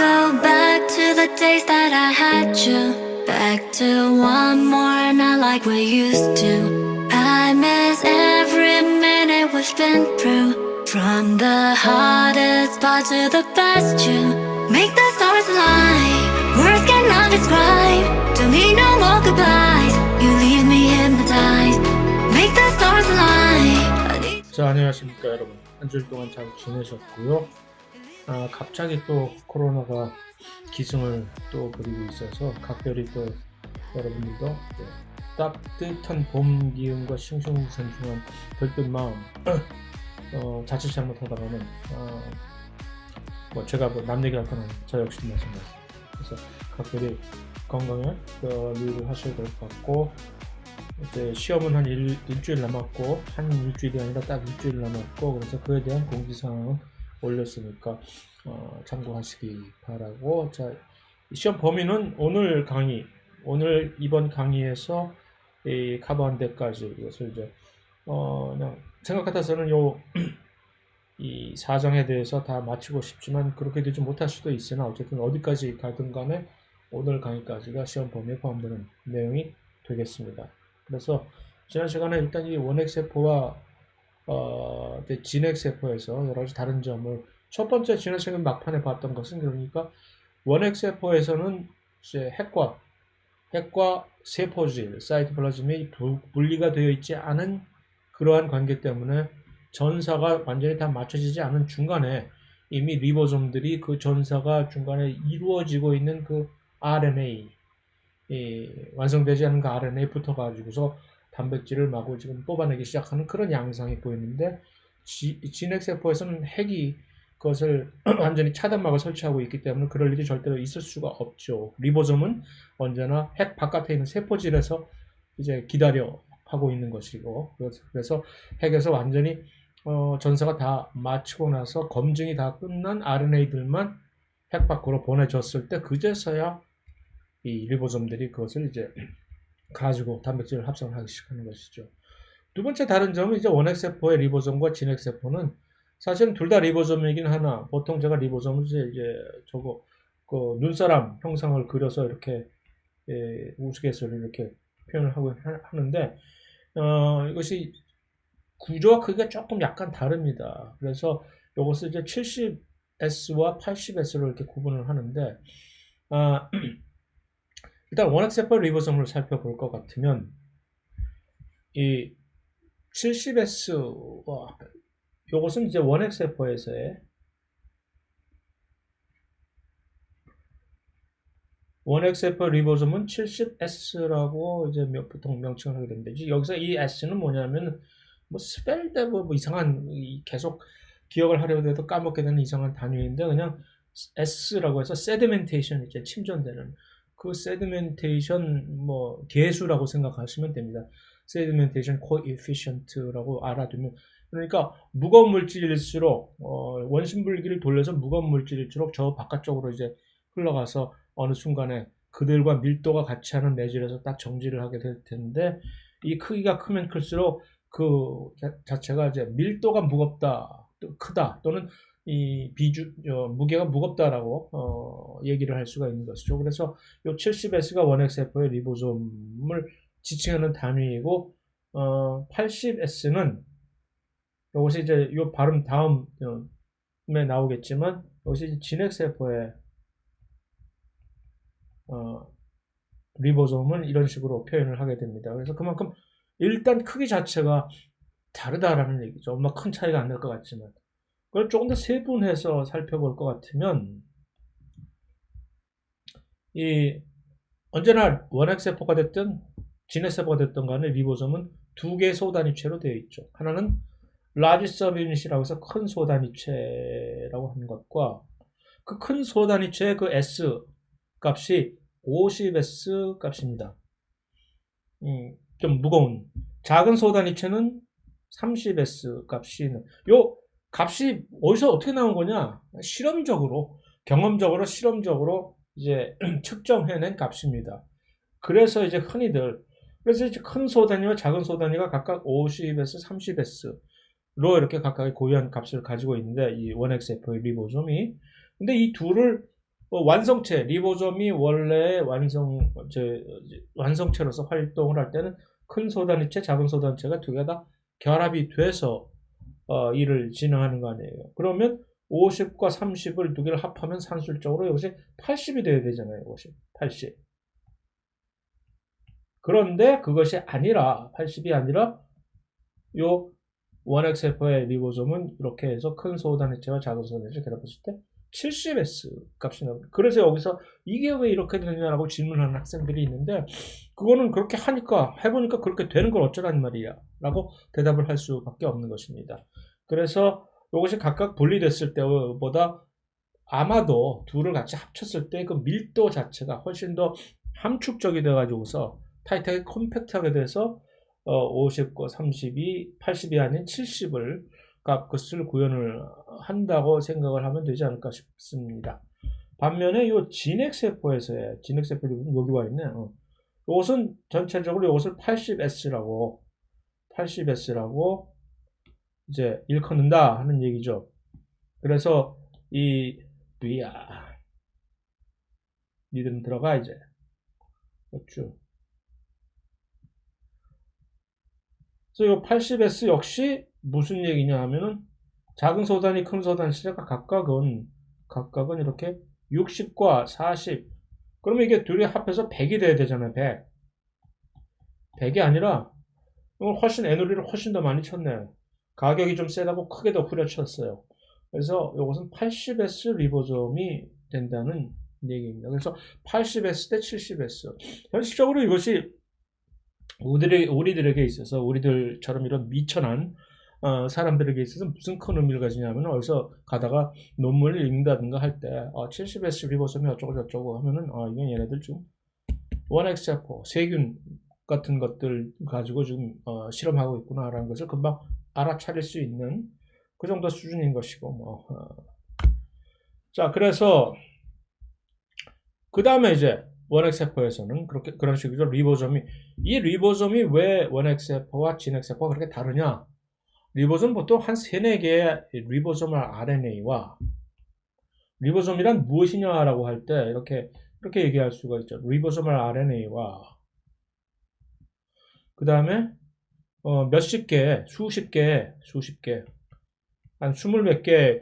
go back to the days that I had you. Back to one more night like we used to. I miss every minute we've been through. From the hardest part to the best you. Make the stars align. Words cannot describe. Don't need no more goodbyes. You leave me hypnotized. Make the stars align. 자, 안녕하십니까 여러분. 한 주일 동안 잘 지내셨고요. 갑자기 또 코로나가 기승을 또 부리고 있어서 각별히 또 여러분들도 따뜻한 봄 기운과 싱숭생숭한 들뜬 마음 자칫 잘못하다가는 제가 남 얘기할 거는 저 역시도 마찬가지입니다. 그래서 각별히 건강에 유의를 하셔야 될 것 같고, 이제 시험은 한 일주일 남았고, 한 일주일이 아니라 딱 일주일 남았고, 그래서 그에 대한 공지사항 올렸으니까 참고하시기 바라고. 자, 시험 범위는 오늘 이번 강의에서 이 커버한 데까지, 이것을 이제 그냥 생각 같아서는 이 사정에 대해서 다 마치고 싶지만 그렇게 되지 못할 수도 있으나, 어쨌든 어디까지 가든 간에 오늘 강의까지가 시험 범위에 포함되는 내용이 되겠습니다. 그래서 지난 시간에 일단 이 원핵세포와 진핵세포에서 여러 가지 다른 점을, 첫 번째 지난 시간 막판에 봤던 것은, 그러니까 원핵세포에서는 이제 핵과 세포질, 사이토플라즘이 분리가 되어 있지 않은 그러한 관계 때문에 전사가 완전히 다 맞춰지지 않은 중간에 이미 리보솜들이 그 전사가 중간에 이루어지고 있는 그 RNA, 완성되지 않은 그 RNA에 붙어가지고서 단백질을 마구 지금 뽑아내기 시작하는 그런 양상이 보이는데, 진핵세포에서는 핵이 그것을 완전히 차단막을 설치하고 있기 때문에 그럴 일이 절대로 있을 수가 없죠. 리보솜은 언제나 핵 바깥에 있는 세포질에서 이제 기다려 하고 있는 것이고, 그래서 핵에서 완전히 전사가 다 마치고 나서 검증이 다 끝난 RNA들만 핵 밖으로 보내줬을 때 그제서야 이 리보솜들이 그것을 이제 가지고 단백질을 합성하기 시작하는 것이죠. 두 번째 다른 점은, 이제 원핵세포의 리보솜과 진핵세포는 사실은 둘 다 리보솜이긴 하나, 보통 제가 리보솜을 이제 그 눈사람 형상을 그려서 이렇게 우스갯소리로 이렇게 표현을 하고 하는데, 이것이 구조와 크기가 조금 약간 다릅니다. 그래서 이것을 이제 70S와 80S로 이렇게 구분을 하는데, 일단 원핵세포 리보솜을 살펴볼 것 같으면, 이 70S와 이것은 이제 원핵세포에서의 원핵세포 리보솜은 70S라고 이제 보통 명칭을 하게 됩니다. 여기서 이 S는 뭐냐면 스펠대 이상한, 계속 기억을 하려고 해도 까먹게 되는 이상한 단위인데, 그냥 S라고 해서 세디멘테이션, 이제 침전되는 그 세디멘테이션 계수라고 생각하시면 됩니다. 세디멘테이션 코에피션트라고 알아두면, 그러니까 무거운 물질일수록 원심불기를 돌려서 무거운 물질일수록 저 바깥쪽으로 이제 흘러가서 어느 순간에 그들과 밀도가 같이 하는 매질에서 딱 정지를 하게 될 텐데, 이 크기가 크면 클수록 그 자체가 이제 밀도가 크다 또는 이 무게가 무겁다라고 얘기를 할 수가 있는 것이죠. 그래서 이 70S가 원핵세포의 리보솜을 지칭하는 단위이고, 80S는 이것이 이제 이 발음 다음에 나오겠지만, 이것이 진핵세포의 리보솜은 이런 식으로 표현을 하게 됩니다. 그래서 그만큼 일단 크기 자체가 다르다라는 얘기죠. 엄마 큰 차이가 안 날 것 같지만, 그걸 조금 더 세분해서 살펴볼 것 같으면, 언제나 원핵세포가 됐든 진핵세포가 됐든 간에 리보솜은 두 개의 소단위체로 되어 있죠. 하나는 large subunit이라고 해서 큰 소단위체라고 하는 것과, 그 큰 소단위체의 그 S 값이 50S 값입니다. 좀 무거운 작은 소단위체는 30S 값이 있는, 요 값이 어디서 어떻게 나온 거냐? 실험적으로 이제 측정해낸 값입니다. 그래서 이제 그래서 이제 큰 소단위와 작은 소단위가 각각 50S, 30S로 이렇게 각각의 고유한 값을 가지고 있는데, 이 원핵세포의 리보솜이. 근데 이 둘을 완성체, 리보솜이 원래 완성체로서 활동을 할 때는 큰 소단위체, 작은 소단체가 두 개 다 결합이 돼서 일을 진행하는 거 아니에요. 그러면 50과 30을 두 개를 합하면 산술적으로 이것이 80이 돼야 되잖아요. 이것이 80. 그런데 그것이 아니라 80이 아니라 요 원핵세포의 리보솜은 이렇게 해서 큰 소단위체와 작은 소단위체 결합했을 때 70S 값이 나옵니다. 그래서 여기서 이게 왜 이렇게 되느냐라고 질문하는 학생들이 있는데 그거는 그렇게 하니까 해보니까 그렇게 되는 걸 어쩌라는 말이야 라고 대답을 할 수밖에 없는 것입니다. 그래서 이것이 각각 분리됐을 때보다 아마도 둘을 같이 합쳤을 때 그 밀도 자체가 훨씬 더 함축적이 돼가지고서 타이트하게 컴팩트하게 돼서 50과 30이 80이 아닌 70을 값을 구현을 한다고 생각을 하면 되지 않을까 싶습니다. 반면에 이 진핵세포에서의 진핵세포 여기 와 있네. 이것은 전체적으로 이것을 80S라고 이제 일컫는다 하는 얘기죠. 그래서 이 위야 니들은 들어가 이제 쭉. 그래서 이 80S 역시 무슨 얘기냐 하면은 작은 소단이 큰 소단 시제가 각각은 이렇게 60과 40 그러면 이게 둘이 합해서 100이 돼야 되잖아요. 100이 아니라 이건 훨씬 에너지를 훨씬 더 많이 쳤네요. 가격이 좀 세다고 크게 더 후려쳤어요. 그래서 이것은 80S 리보솜이 된다는 얘기입니다. 그래서 80S 대 70S 현실적으로 이것이 우리들에게 있어서 우리들처럼 이런 미천한 사람들에게 있어서 무슨 큰 의미를 가지냐면 어디서 가다가 논문을 읽는다든가 할 때 70S 리보솜이 어쩌고 저쩌고 하면은 이건 얘네들 좀 원핵세포 세균 같은 것들 가지고 지금 실험하고 있구나라는 것을 금방 알아차릴 수 있는 그 정도 수준인 것이고 자 그래서 그 다음에 이제 원핵세포에서는 그런 식으로 이 리보솜이 왜 원핵세포와 진핵세포가 그렇게 다르냐? 리보솜 보통 한 3, 4개의 리보소멀 RNA와 리보솜이란 무엇이냐라고 할 때 이렇게 얘기할 수가 있죠. 리보소멀 RNA와 그 다음에 몇십 개, 수십 개, 한 20몇 개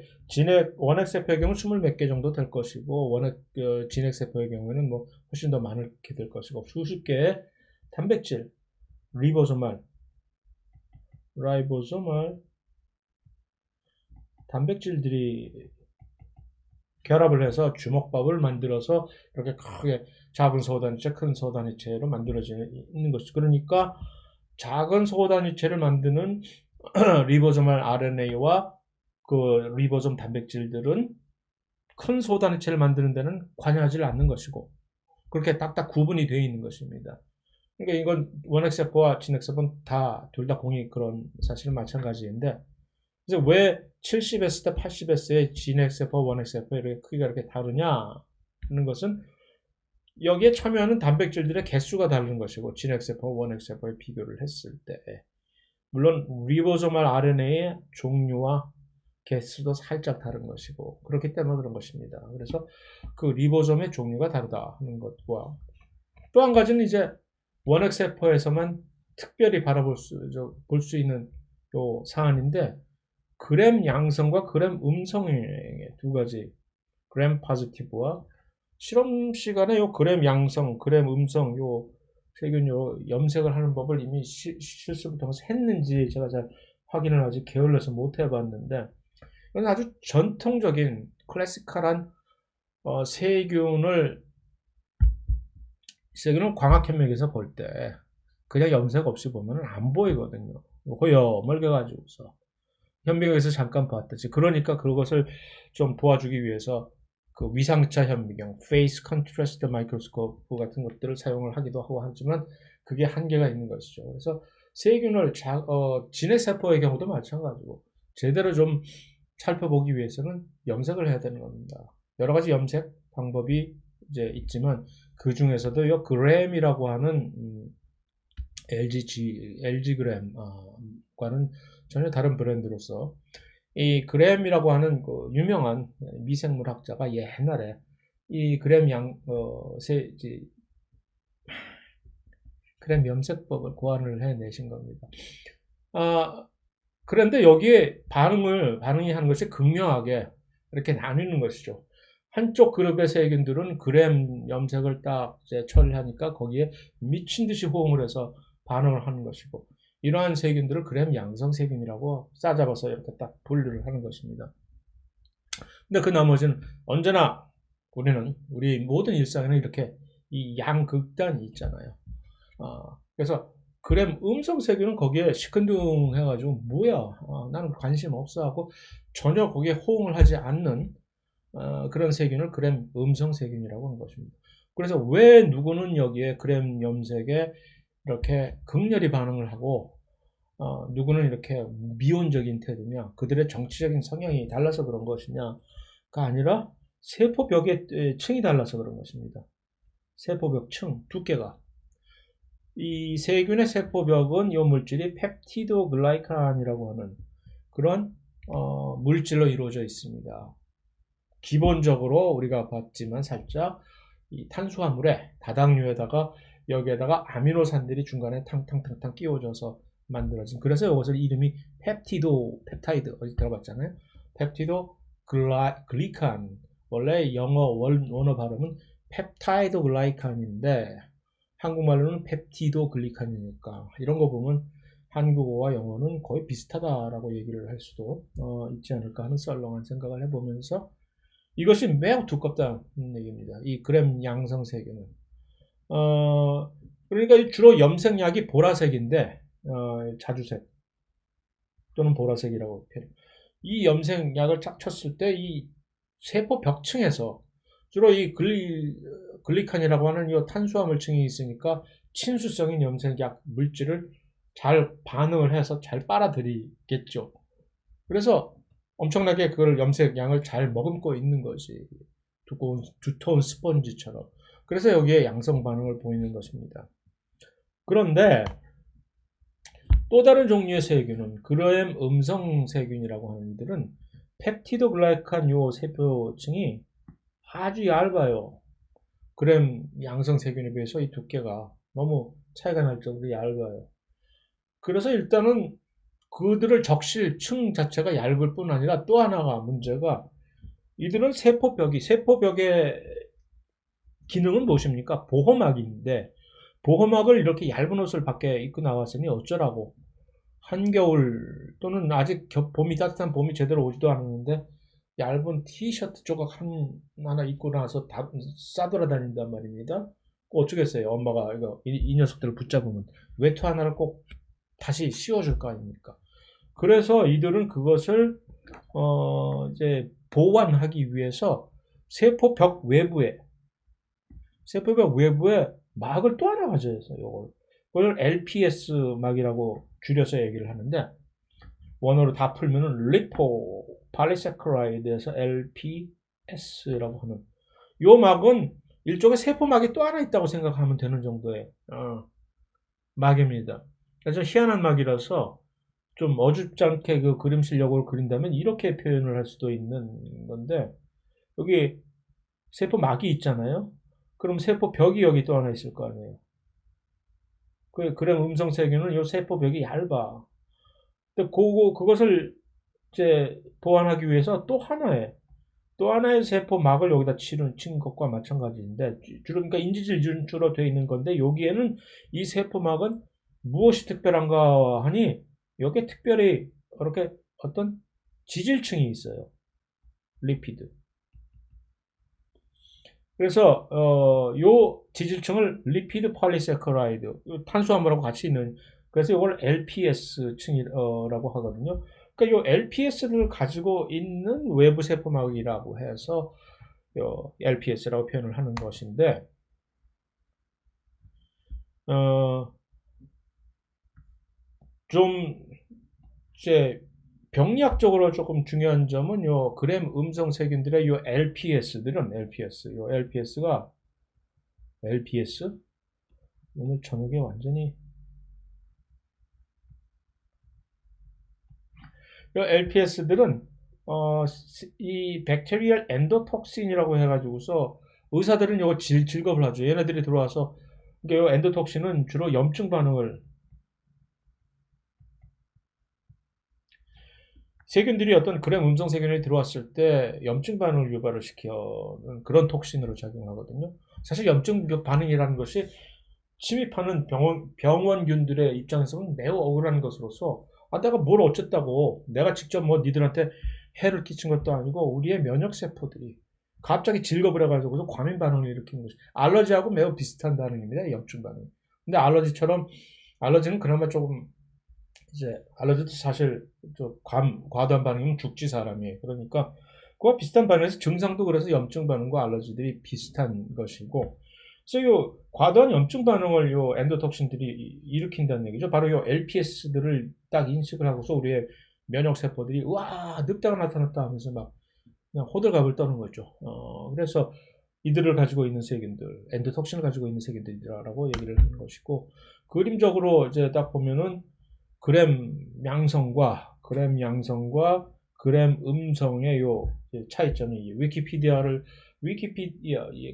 원핵세포의 경우 20몇 개 정도 될 것이고 진핵세포의 경우에는 뭐 훨씬 더 많게 될 것이고 수십 개의 단백질 라이보소멀 단백질들이 결합을 해서 주먹밥을 만들어서 이렇게 크게 작은 소단위체, 큰 소단위체로 만들어지는 것이죠. 그러니까 작은 소단위체를 만드는 리보소멀 RNA와 그 리보솜 단백질들은 큰 소단위체를 만드는 데는 관여하지 않는 것이고 그렇게 딱딱 구분이 되어 있는 것입니다. 그러니까 이건 원핵세포와 진핵세포는 둘 다 공이 그런 사실은 마찬가지인데 그래서 왜 70S 대 80S의 진핵세포, 원핵세포 이렇게 크기가 이렇게 다르냐 하는 것은 여기에 참여하는 단백질들의 개수가 다른 것이고 진핵세포, 원핵세포에 비교를 했을 때 물론 리보소멀 RNA의 종류와 개수도 살짝 다른 것이고 그렇기 때문에 그런 것입니다. 그래서 그 리보솜의 종류가 다르다 하는 것과 또 한 가지는 이제 원핵세포에서만 특별히 볼 수 있는 요 사안인데 그램 양성과 그램 음성의 두 가지 그램 포지티브와 실험 시간에 요 그램 양성, 그램 음성 요 세균 요 염색을 하는 법을 이미 실습을 통해서 했는지 제가 잘 확인을 아직 게을러서 못 해봤는데 이건 아주 전통적인 클래시컬한 세균을 광학현미경에서 볼 때 그냥 염색 없이 보면 안 보이거든요. 호염을 가지고서 현미경에서 잠깐 봤듯이 그러니까 그것을 좀 도와주기 위해서 그 위상차 현미경, Face Contrast Microscope 같은 것들을 사용을 하기도 하고 하지만 그게 한계가 있는 것이죠. 그래서 세균을 진핵세포의 경우도 마찬가지고 제대로 좀 살펴보기 위해서는 염색을 해야 되는 겁니다. 여러 가지 염색 방법이 이제 있지만 그 중에서도 이 그램이라고 하는 LG 그램과는 전혀 다른 브랜드로서 이 그램이라고 하는 그 유명한 미생물학자가 옛날에 이 그램 그램 염색법을 고안을 해내신 겁니다. 아, 그런데 여기에 반응이 하는 것이 극명하게 이렇게 나뉘는 것이죠. 한쪽 그룹의 세균들은 그램 염색을 딱 이제 처리하니까 거기에 미친 듯이 호응을 해서 반응을 하는 것이고, 이러한 세균들을 그램 양성 세균이라고 싸잡아서 이렇게 딱 분류를 하는 것입니다. 근데 그 나머지는 언제나 우리 모든 일상에는 이렇게 이 양극단이 있잖아요. 그래서 그램 음성 세균은 거기에 시큰둥해가지고 뭐야, 나는 관심 없어 하고 전혀 거기에 호응을 하지 않는 그런 세균을 그램 음성 세균이라고 하는 것입니다. 그래서 왜 누구는 여기에 그램 염색에 이렇게 극렬히 반응을 하고 누구는 이렇게 미온적인 태도냐, 그들의 정치적인 성향이 달라서 그런 것이냐가 아니라 세포벽의 층이 달라서 그런 것입니다. 세포벽 층 두께가, 이 세균의 세포벽은 이 물질이 펩티도글라이칸이라고 하는 그런 물질로 이루어져 있습니다. 기본적으로 우리가 봤지만 살짝 이 탄수화물에 다당류에다가 여기에다가 아미노산들이 중간에 탕탕탕탕 끼워져서 만들어진, 그래서 이것을 이름이 펩타이드 어디 들어봤잖아요. 펩티도 글리칸, 원래 영어 원어 발음은 펩타이드 글라이칸인데 한국말로는 펩티도 글리칸이니까 이런 거 보면 한국어와 영어는 거의 비슷하다라고 얘기를 할 수도 있지 않을까 하는 썰렁한 생각을 해보면서, 이것이 매우 두껍다는 얘기입니다. 이 그램 양성 세균은. 그러니까 주로 염색약이 보라색인데, 자주색 또는 보라색이라고 표현. 이 염색약을 쫙 쳤을 때 이 세포 벽층에서 주로 이 글리칸이라고 하는 이 탄수화물층이 있으니까 친수성인 염색약 물질을 잘 반응을 해서 잘 빨아들이겠죠. 그래서 엄청나게 그걸 염색약을 잘 머금고 있는 것이 두터운 스펀지처럼. 그래서 여기에 양성 반응을 보이는 것입니다. 그런데 또 다른 종류의 세균은 그램 음성 세균이라고 하는 이들은 펩티도글라이칸 요 세포층이 아주 얇아요. 그램 양성 세균에 비해서 이 두께가 너무 차이가 날 정도로 얇아요. 그래서 일단은 그들을 적실층 자체가 얇을 뿐 아니라 또 하나가 문제가, 이들은 세포벽의 기능은 무엇입니까? 보호막인데 보호막을 이렇게 얇은 옷을 밖에 입고 나왔으니 어쩌라고. 한겨울 또는 아직 따뜻한 봄이 제대로 오지도 않았는데 얇은 티셔츠 조각 하나 입고 나서 다 싸돌아다닌단 말입니다. 어쩌겠어요. 엄마가 이 녀석들을 붙잡으면 외투 하나를 꼭 다시 씌워줄 거 아닙니까? 그래서 이들은 그것을 이제 보완하기 위해서 세포벽 외부에 막을 또 하나 가져야 해요. 그걸 LPS 막이라고 줄여서 얘기를 하는데, 원어로 다 풀면은 리포 팔리사카라이드에서 LPS라고 하는 요 막은 일종의 세포막이 또 하나 있다고 생각하면 되는 정도의 막입니다. 그래서 희한한 막이라서 좀 어줍지 않게 그 그림 실력으로 그린다면 이렇게 표현을 할 수도 있는 건데, 여기 세포막이 있잖아요. 그럼 세포벽이 여기 또 하나 있을 거 아니에요. 그런 음성 세균은 요 세포벽이 얇아. 근데 그것을 이제 보완하기 위해서 또 하나의 세포막을 여기다 친 것과 마찬가지인데, 그러니까 인지질 준주로 되어 있는 건데, 여기에는 이 세포막은 무엇이 특별한가 하니 여기에 특별히 이렇게 어떤 지질층이 있어요. 리피드. 그래서 요 지질층을 리피드 폴리세커라이드, 탄수화물하고 같이 있는, 그래서 이걸 LPS 층이라고 하거든요. 그러니까 요 LPS를 가지고 있는 외부 세포막이라고 해서 요 LPS라고 표현을 하는 것인데, 좀 이제 병리학적으로 조금 중요한 점은 요 그램 음성 세균들의 요 LPS가 오늘 저녁에 완전히 요 LPS들은 이 백테리얼 엔도톡신이라고 해가지고서 의사들은 이거 질겁을 하죠. 얘네들이 들어와서 이게 엔도톡신은 주로 염증 반응을 세균들이 어떤 그램 음성 세균이 들어왔을 때 염증 반응을 유발을 시키는 그런 톡신으로 작용하거든요. 사실 염증 반응이라는 것이 침입하는 병원균들의 입장에서는 매우 억울한 것으로서 내가 뭘 어쨌다고 내가 직접 뭐 니들한테 해를 끼친 것도 아니고 우리의 면역세포들이 갑자기 질겁을 해가지고 과민 반응을 일으키는 것이 알러지하고 매우 비슷한 반응입니다. 염증 반응. 근데 알러지는 그나마 조금 이제 알러지도 사실 과도한 반응이면 죽지 사람이. 그러니까 그와 비슷한 반응에서 증상도 그래서 염증 반응과 알러지들이 비슷한 것이고, 그래서 요 과도한 염증 반응을 요 엔도톡신들이 일으킨다는 얘기죠. 바로 요 LPS들을 딱 인식을 하고서 우리의 면역 세포들이 와 늑대가 나타났다 하면서 막 그냥 호들갑을 떠는 거죠. 그래서 이들을 가지고 있는 세균들, 엔도톡신을 가지고 있는 세균들이라고 얘기를 하는 것이고, 그림적으로 이제 딱 보면은 그램 양성과 그램 음성의 요 차이점이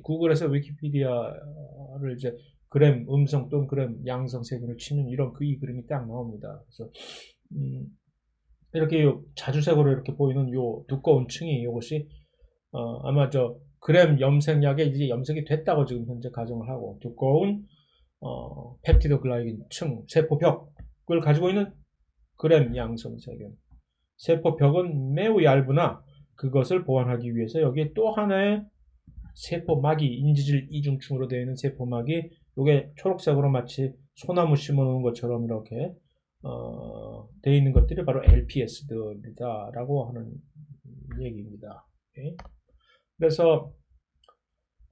구글에서 위키피디아를 이제 그램 음성 또는 그램 양성 세균을 치는 이런 이 그림이 딱 나옵니다. 그래서 이렇게 자주색으로 이렇게 보이는 요 두꺼운 층이 이것이 아마 저 그램 염색약에 이제 염색이 됐다고 지금 현재 가정을 하고 두꺼운 펩티드 글라이긴 층 세포벽을 가지고 있는 그램 양성 세균. 세포벽은 매우 얇으나 그것을 보완하기 위해서 여기에 또 하나의 세포막이 인지질 이중층으로 되어 있는 세포막이 이게 초록색으로 마치 소나무 심어놓은 것처럼 이렇게 되어 있는 것들이 바로 LPS들이다라고 하는 얘기입니다. 오케이? 그래서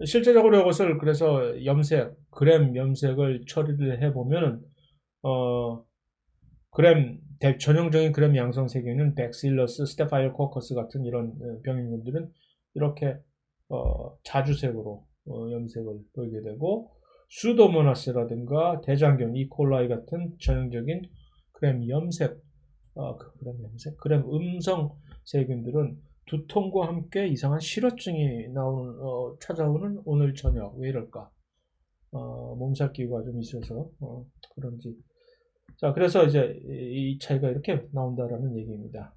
실제적으로 이것을 그래서 그램 염색을 처리를 해보면 전형적인 그램 양성 세균은 백실러스, 스테파이로코커스 같은 이런 병균들은 이렇게 자주색으로 염색을 보이게 되고, 수도모나스라든가 대장균, 이콜라이 같은 전형적인 그램 음성 세균들은 두통과 함께 이상한 실어증이 찾아오는 오늘 저녁. 왜 이럴까? 몸살 기우가 좀 있어서 그런지. 자, 그래서 이제 이 차이가 이렇게 나온다라는 얘기입니다.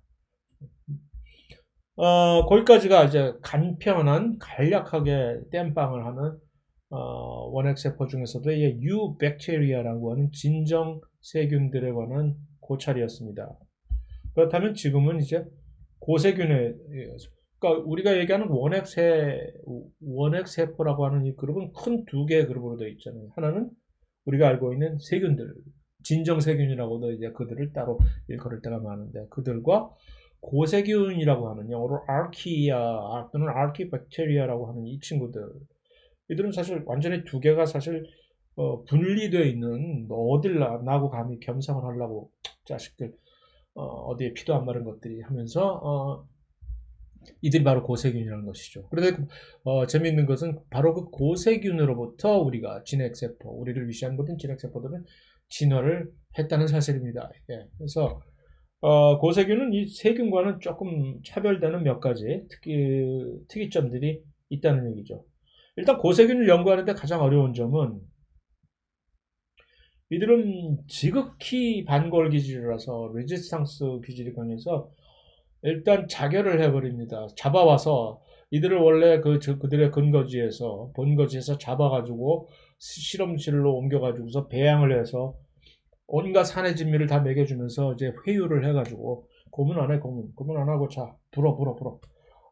거기까지가 이제 간략하게 땜빵을 하는 원핵세포 중에서도 유백테리아라고 하는 진정 세균들에 관한 고찰이었습니다. 그렇다면 지금은 이제 고세균에, 그러니까 우리가 얘기하는 원핵세포라고 하는 이 그룹은 큰 두 개의 그룹으로 되어 있잖아요. 하나는 우리가 알고 있는 세균들, 진정세균이라고도 이제 그들을 따로 일컬을 때가 많은데, 그들과 고세균이라고 하는 영어로 아키아 또는 아키백테리아라고 하는 이 친구들, 이들은 사실 완전히 두 개가 사실 분리되어 있는, 어딜 나고 감히 겸상을 하려고 자식들 어디에 피도 안 마른 것들이 하면서 이들이 바로 고세균이라는 것이죠. 그런데 재미있는 것은 바로 그 고세균으로부터 우리가 우리를 위시한 모든 진핵세포들은 진화를 했다는 사실입니다. 예. 그래서 고세균은 이 세균과는 조금 차별되는 몇 가지 특이점들이 있다는 얘기죠. 일단 고세균을 연구하는데 가장 어려운 점은 이들은 지극히 반골 기질이라서 레지스탕스 기질이 강해서 일단 자결을 해버립니다. 잡아와서 이들을 원래 그들의 본거지에서 잡아가지고 실험실로 옮겨가지고서 배양을 해서 온갖 산의 진미를 다 먹여주면서 이제 회유를 해가지고 고문 안 하고 자 불어.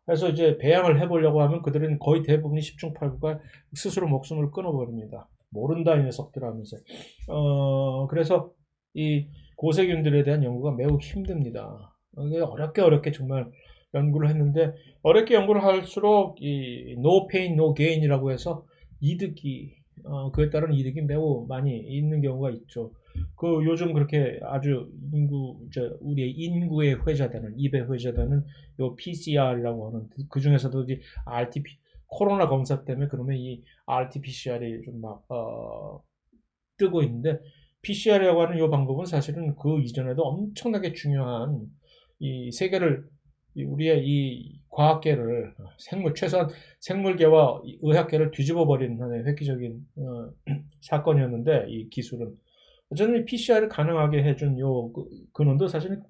그래서 이제 배양을 해보려고 하면 그들은 거의 대부분이 10중8구가 스스로 목숨을 끊어버립니다. 모른다 이 녀석들 하면서. 그래서 이 고세균들에 대한 연구가 매우 힘듭니다. 어렵게 정말 연구를 했는데, 어렵게 연구를 할수록 이 no pain no gain이라고 해서 그에 따른 이득이 매우 많이 있는 경우가 있죠. 요즘 그렇게 아주 우리의 인구에 회자되는, 입에 회자되는 요 PCR이라고 하는, 그 중에서도 이 코로나 검사 때문에 그러면 이 RT-PCR이 좀 뜨고 있는데, PCR이라고 하는 이 방법은 사실은 그 이전에도 엄청나게 중요한 이 세계를 우리의 이 과학계를 최소한 생물계와 의학계를 뒤집어 버리는 하나의 획기적인 사건이었는데 이 기술은 어쨌든 PCR을 가능하게 해준 요 근원도 사실은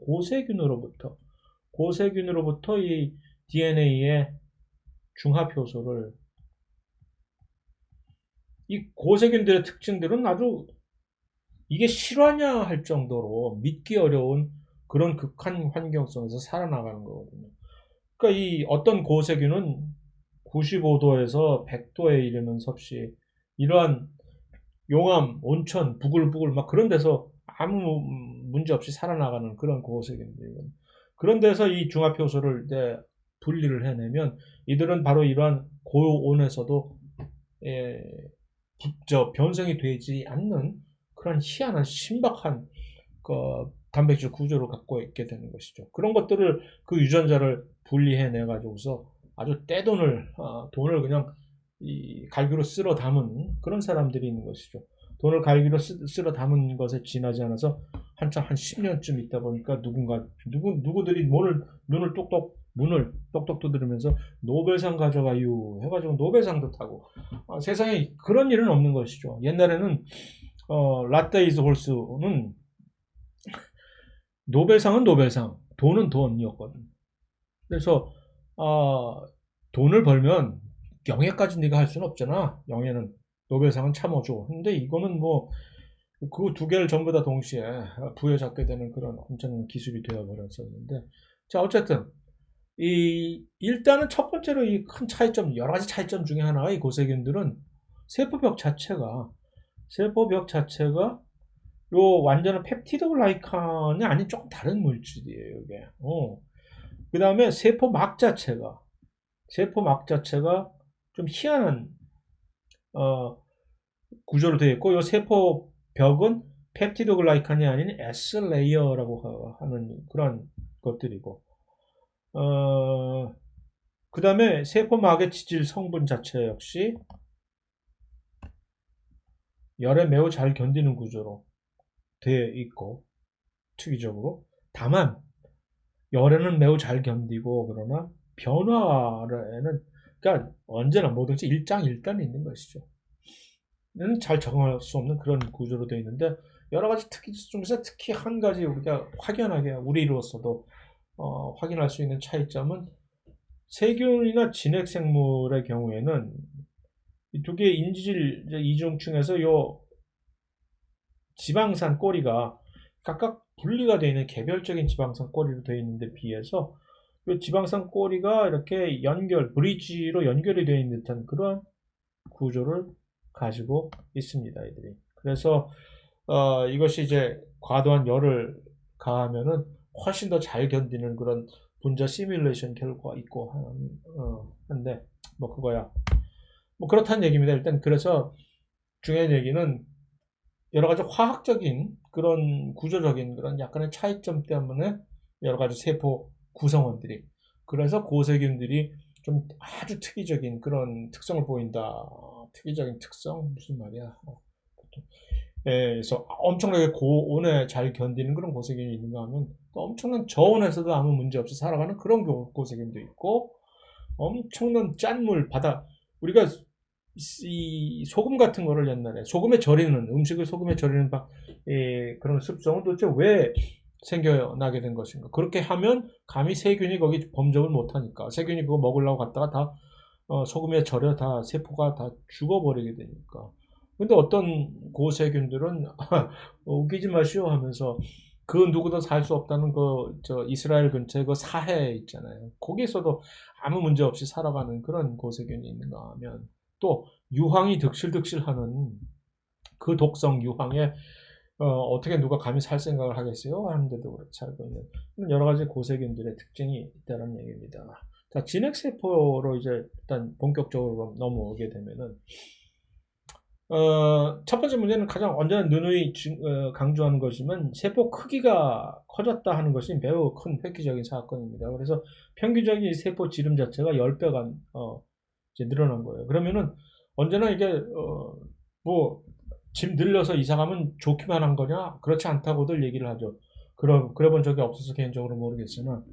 고세균으로부터 이 DNA의 중합 효소를 이 고세균들의 특징들은 아주 이게 실화냐 할 정도로 믿기 어려운 그런 극한 환경 속에서 살아나가는 거거든요. 그러니까 이 어떤 고세균은 95도에서 100도에 이르는 섭씨 이러한 용암, 온천, 부글부글 막 그런 데서 아무 문제 없이 살아나가는 그런 고세균들이거든요. 그런 데서 이 중합효소를 분리를 해내면 이들은 바로 이러한 고온에서도 변성이 되지 않는 그런 희한한 신박한 단백질 구조를 갖고 있게 되는 것이죠. 그런 것들을 그 유전자를 분리해내 가지고서 아주 돈을 그냥 이 갈기로 쓸어 담은 그런 사람들이 있는 것이죠. 돈을 갈기로 쓸어 담은 것에 지나지 않아서 한참 한 10년쯤 있다 보니까 누구들이 문을 똑똑 두드리면서 노벨상 가져가요 해가지고 노벨상도 타고 세상에 그런 일은 없는 것이죠. 옛날에는 라떼 이즈 홀스는 노벨상은 노벨상, 돈은 돈이었거든. 그래서 돈을 벌면 영예까지 네가 할 수는 없잖아. 영예는 노벨상은 참아줘. 근데 이거는 뭐 그 두 개를 전부 다 동시에 부여잡게 되는 그런 엄청난 기술이 되어 버렸었는데, 자 어쨌든 일단은 첫 번째로 이 큰 차이점, 여러 가지 차이점 중에 하나가 이 고세균들은 세포벽 자체가 요 완전한 펩티드 글라이칸이 아닌 조금 다른 물질이에요, 이게. 그 다음에 세포막 자체가 좀 희한한 구조로 되어 있고, 요 세포벽은 펩티드 글라이칸이 아닌 S 레이어라고 하는 그런 것들이고, 그 다음에 세포막의 지질 성분 자체 역시 열에 매우 잘 견디는 구조로 되어 있고, 특이적으로. 다만 열에는 매우 잘 견디고, 그러나 변화에는 그러니까 언제나 뭐든지 일장일단이 있는 것이죠. 잘 적응할 수 없는 그런 구조로 되어 있는데, 여러 가지 특이 중에서 특히 한 가지 우리가 확연하게 우리로서도 확인할 수 있는 차이점은, 세균이나 진핵생물의 경우에는 이 두 개의 인지질 이중층에서 요 지방산 꼬리가 각각 분리가 되어 있는 개별적인 지방산 꼬리로 되어 있는데 비해서 이 지방산 꼬리가 이렇게 브리지로 연결이 되어 있는 듯한 그런 구조를 가지고 있습니다, 이들이. 그래서 이것이 이제 과도한 열을 가하면은 훨씬 더 잘 견디는 그런 분자 시뮬레이션 결과가 있고 한데, 뭐 그거야 뭐 그렇다는 얘기입니다. 일단 그래서 중요한 얘기는 여러 가지 화학적인 그런 구조적인 그런 약간의 차이점 때문에 여러 가지 세포 구성원들이, 그래서 고세균들이 좀 아주 특이적인 그런 특성을 보인다. 특이적인 특성 무슨 말이야? 그래서 엄청나게 고온에 잘 견디는 그런 고세균이 있는가 하면, 또 엄청난 저온에서도 아무 문제 없이 살아가는 그런 고세균도 있고, 엄청난 짠물 바다, 우리가 이 소금 같은 거를 옛날에 음식을 소금에 절이는 그런 습성은 도대체 왜 생겨나게 된 것인가? 그렇게 하면 감히 세균이 거기 범접을 못하니까, 세균이 그거 먹으려고 갔다가 다 소금에 절여 다 세포가 다 죽어버리게 되니까. 근데 어떤 고세균들은 웃기지 마시오 하면서 그 누구도 살 수 없다는 이스라엘 근처에 그 사해 있잖아요. 거기에서도 아무 문제 없이 살아가는 그런 고세균이 있는가 하면, 또 유황이 득실득실하는 그 독성 유황에 어떻게 누가 감히 살 생각을 하겠어요? 하는데도 그렇지 알고 있는 여러 가지 고세균들의 특징이 있다는 얘기입니다. 자, 진핵세포로 이제 일단 본격적으로 넘어오게 되면은, 첫 번째 문제는 가장 언제나 누누이 강조하는 것이면 세포 크기가 커졌다 하는 것이 매우 큰 획기적인 사건입니다. 그래서 평균적인 세포 지름 자체가 10배가 이제 늘어난 거예요. 그러면은 언제나 이게 짐 늘려서 이사 가면 좋기만 한 거냐? 그렇지 않다고들 얘기를 하죠. 그래 본 적이 없어서 개인적으로 모르겠으나,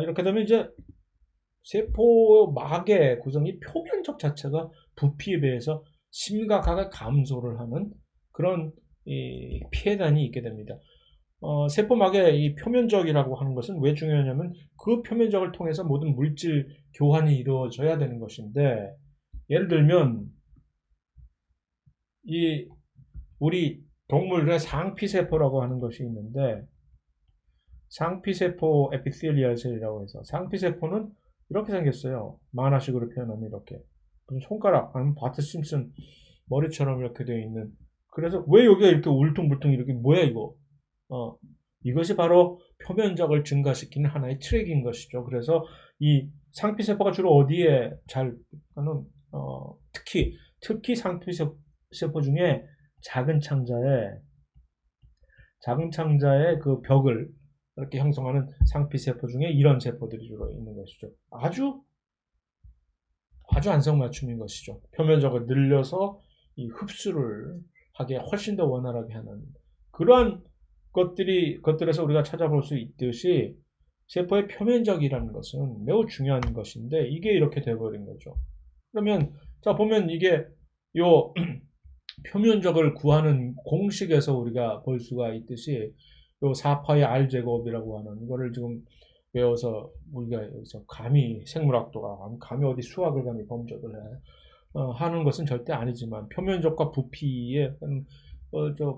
이렇게 되면 이제 세포막의 구성이 표면적 자체가 부피에 비해서 심각하게 감소를 하는 그런 피해단이 있게 됩니다. 세포막의 이 표면적이라고 하는 것은 왜 중요하냐면 그 표면적을 통해서 모든 물질 교환이 이루어져야 되는 것인데, 예를 들면 이 우리 동물의 상피세포라고 하는 것이 있는데, 상피세포 에피텔리얼 셀이라고 해서, 상피세포는 이렇게 생겼어요. 만화식으로 표현하면 이렇게 무슨 손가락 아니면 바트 심슨 머리처럼 이렇게 되어 있는. 그래서 왜 여기가 이렇게 울퉁불퉁 이렇게 뭐야 이거? 이것이 바로 표면적을 증가시키는 하나의 트랙인 것이죠. 그래서 이 상피세포가 주로 어디에 잘 하는, 특히 상피세포 중에 작은 창자에 그 벽을 이렇게 형성하는 상피세포 중에 이런 세포들이 주로 있는 것이죠. 아주 안성맞춤인 것이죠. 표면적을 늘려서 이 흡수를 하게 훨씬 더 원활하게 하는 그러한 것들에서 우리가 찾아볼 수 있듯이, 세포의 표면적이라는 것은 매우 중요한 것인데 이게 이렇게 돼버린 거죠. 그러면 자 보면 이게 요 표면적을 구하는 공식에서 우리가 볼 수가 있듯이, 요 4파의 R제곱이라고 하는 이거를 지금 외워서 우리가 여기서 감히 생물학도가 감히 어디 수학을 감히 범접을 해 하는 것은 절대 아니지만, 표면적과 부피의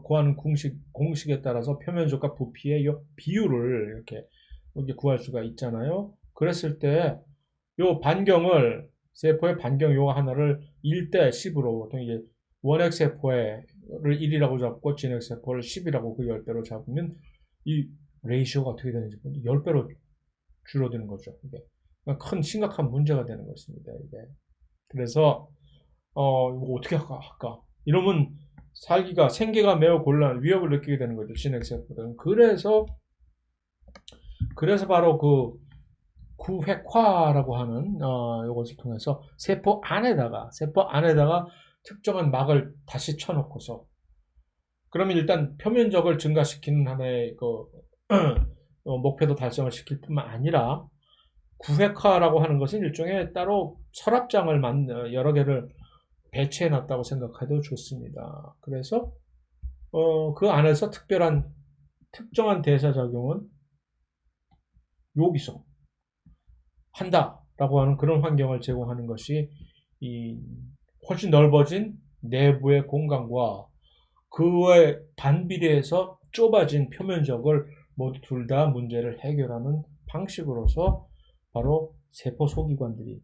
구하는 공식에 따라서 표면적과 비율을 이렇게 구할 수가 있잖아요. 그랬을 때 요 반경을, 세포의 반경 요 하나를 1대 10으로, 보통 이제 원핵 세포를 1이라고 잡고 진핵 세포를 10이라고 그 10배로 잡으면 이 레이시오가 어떻게 되는지 10배로 줄어드는 거죠. 이게 큰 심각한 문제가 되는 것입니다. 이게. 그래서 이거 어떻게 할까? 이러면 생계가 매우 위협을 느끼게 되는 거죠. 진핵 세포들은. 그래서 바로 그 구획화라고 하는 이것을 통해서 세포 안에다가 특정한 막을 다시 쳐놓고서, 그러면 일단 표면적을 증가시키는 하나의 그 목표도 달성을 시킬 뿐만 아니라, 구획화라고 하는 것은 일종의 따로 서랍장을 여러 개를 배치해 놨다고 생각해도 좋습니다. 그래서 그 안에서 특정한 대사작용은 여기서 한다라고 하는 그런 환경을 제공하는 것이 이 훨씬 넓어진 내부의 공간과 그에 반비례해서 좁아진 표면적을 모두 둘 다 문제를 해결하는 방식으로서 바로 세포 소기관들이,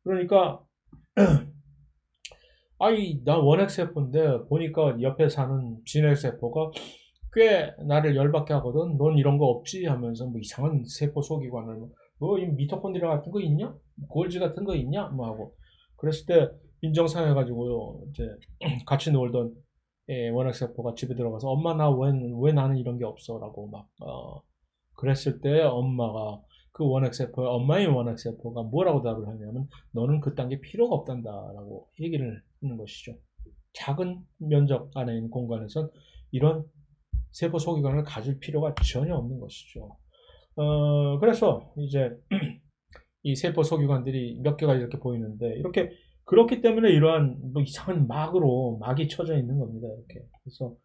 그러니까 나 원핵세포인데 보니까 옆에 사는 진핵세포가 꽤 나를 열받게 하거든. 넌 이런 거 없지? 하면서 뭐 이상한 세포 소기관을 이 미토콘드리아 같은 거 있냐? 골지 같은 거 있냐? 뭐 하고 그랬을 때 인정상해가지고 이제 같이 놀던 원핵세포가 집에 들어가서 엄마 나 왜 나는 이런 게 없어? 라고 막 그랬을 때 엄마가 엄마의 원핵세포가 뭐라고 답을 하냐면, 너는 그딴 게 필요가 없단다라고 얘기를 하는 것이죠. 작은 면적 안에 있는 공간에선 이런 세포 소기관을 가질 필요가 전혀 없는 것이죠. 그래서 이제 이 세포 소기관들이 몇 개가 이렇게 보이는데, 그렇기 때문에 이러한 뭐 이상한 막이 쳐져 있는 겁니다. 이렇게. 그래서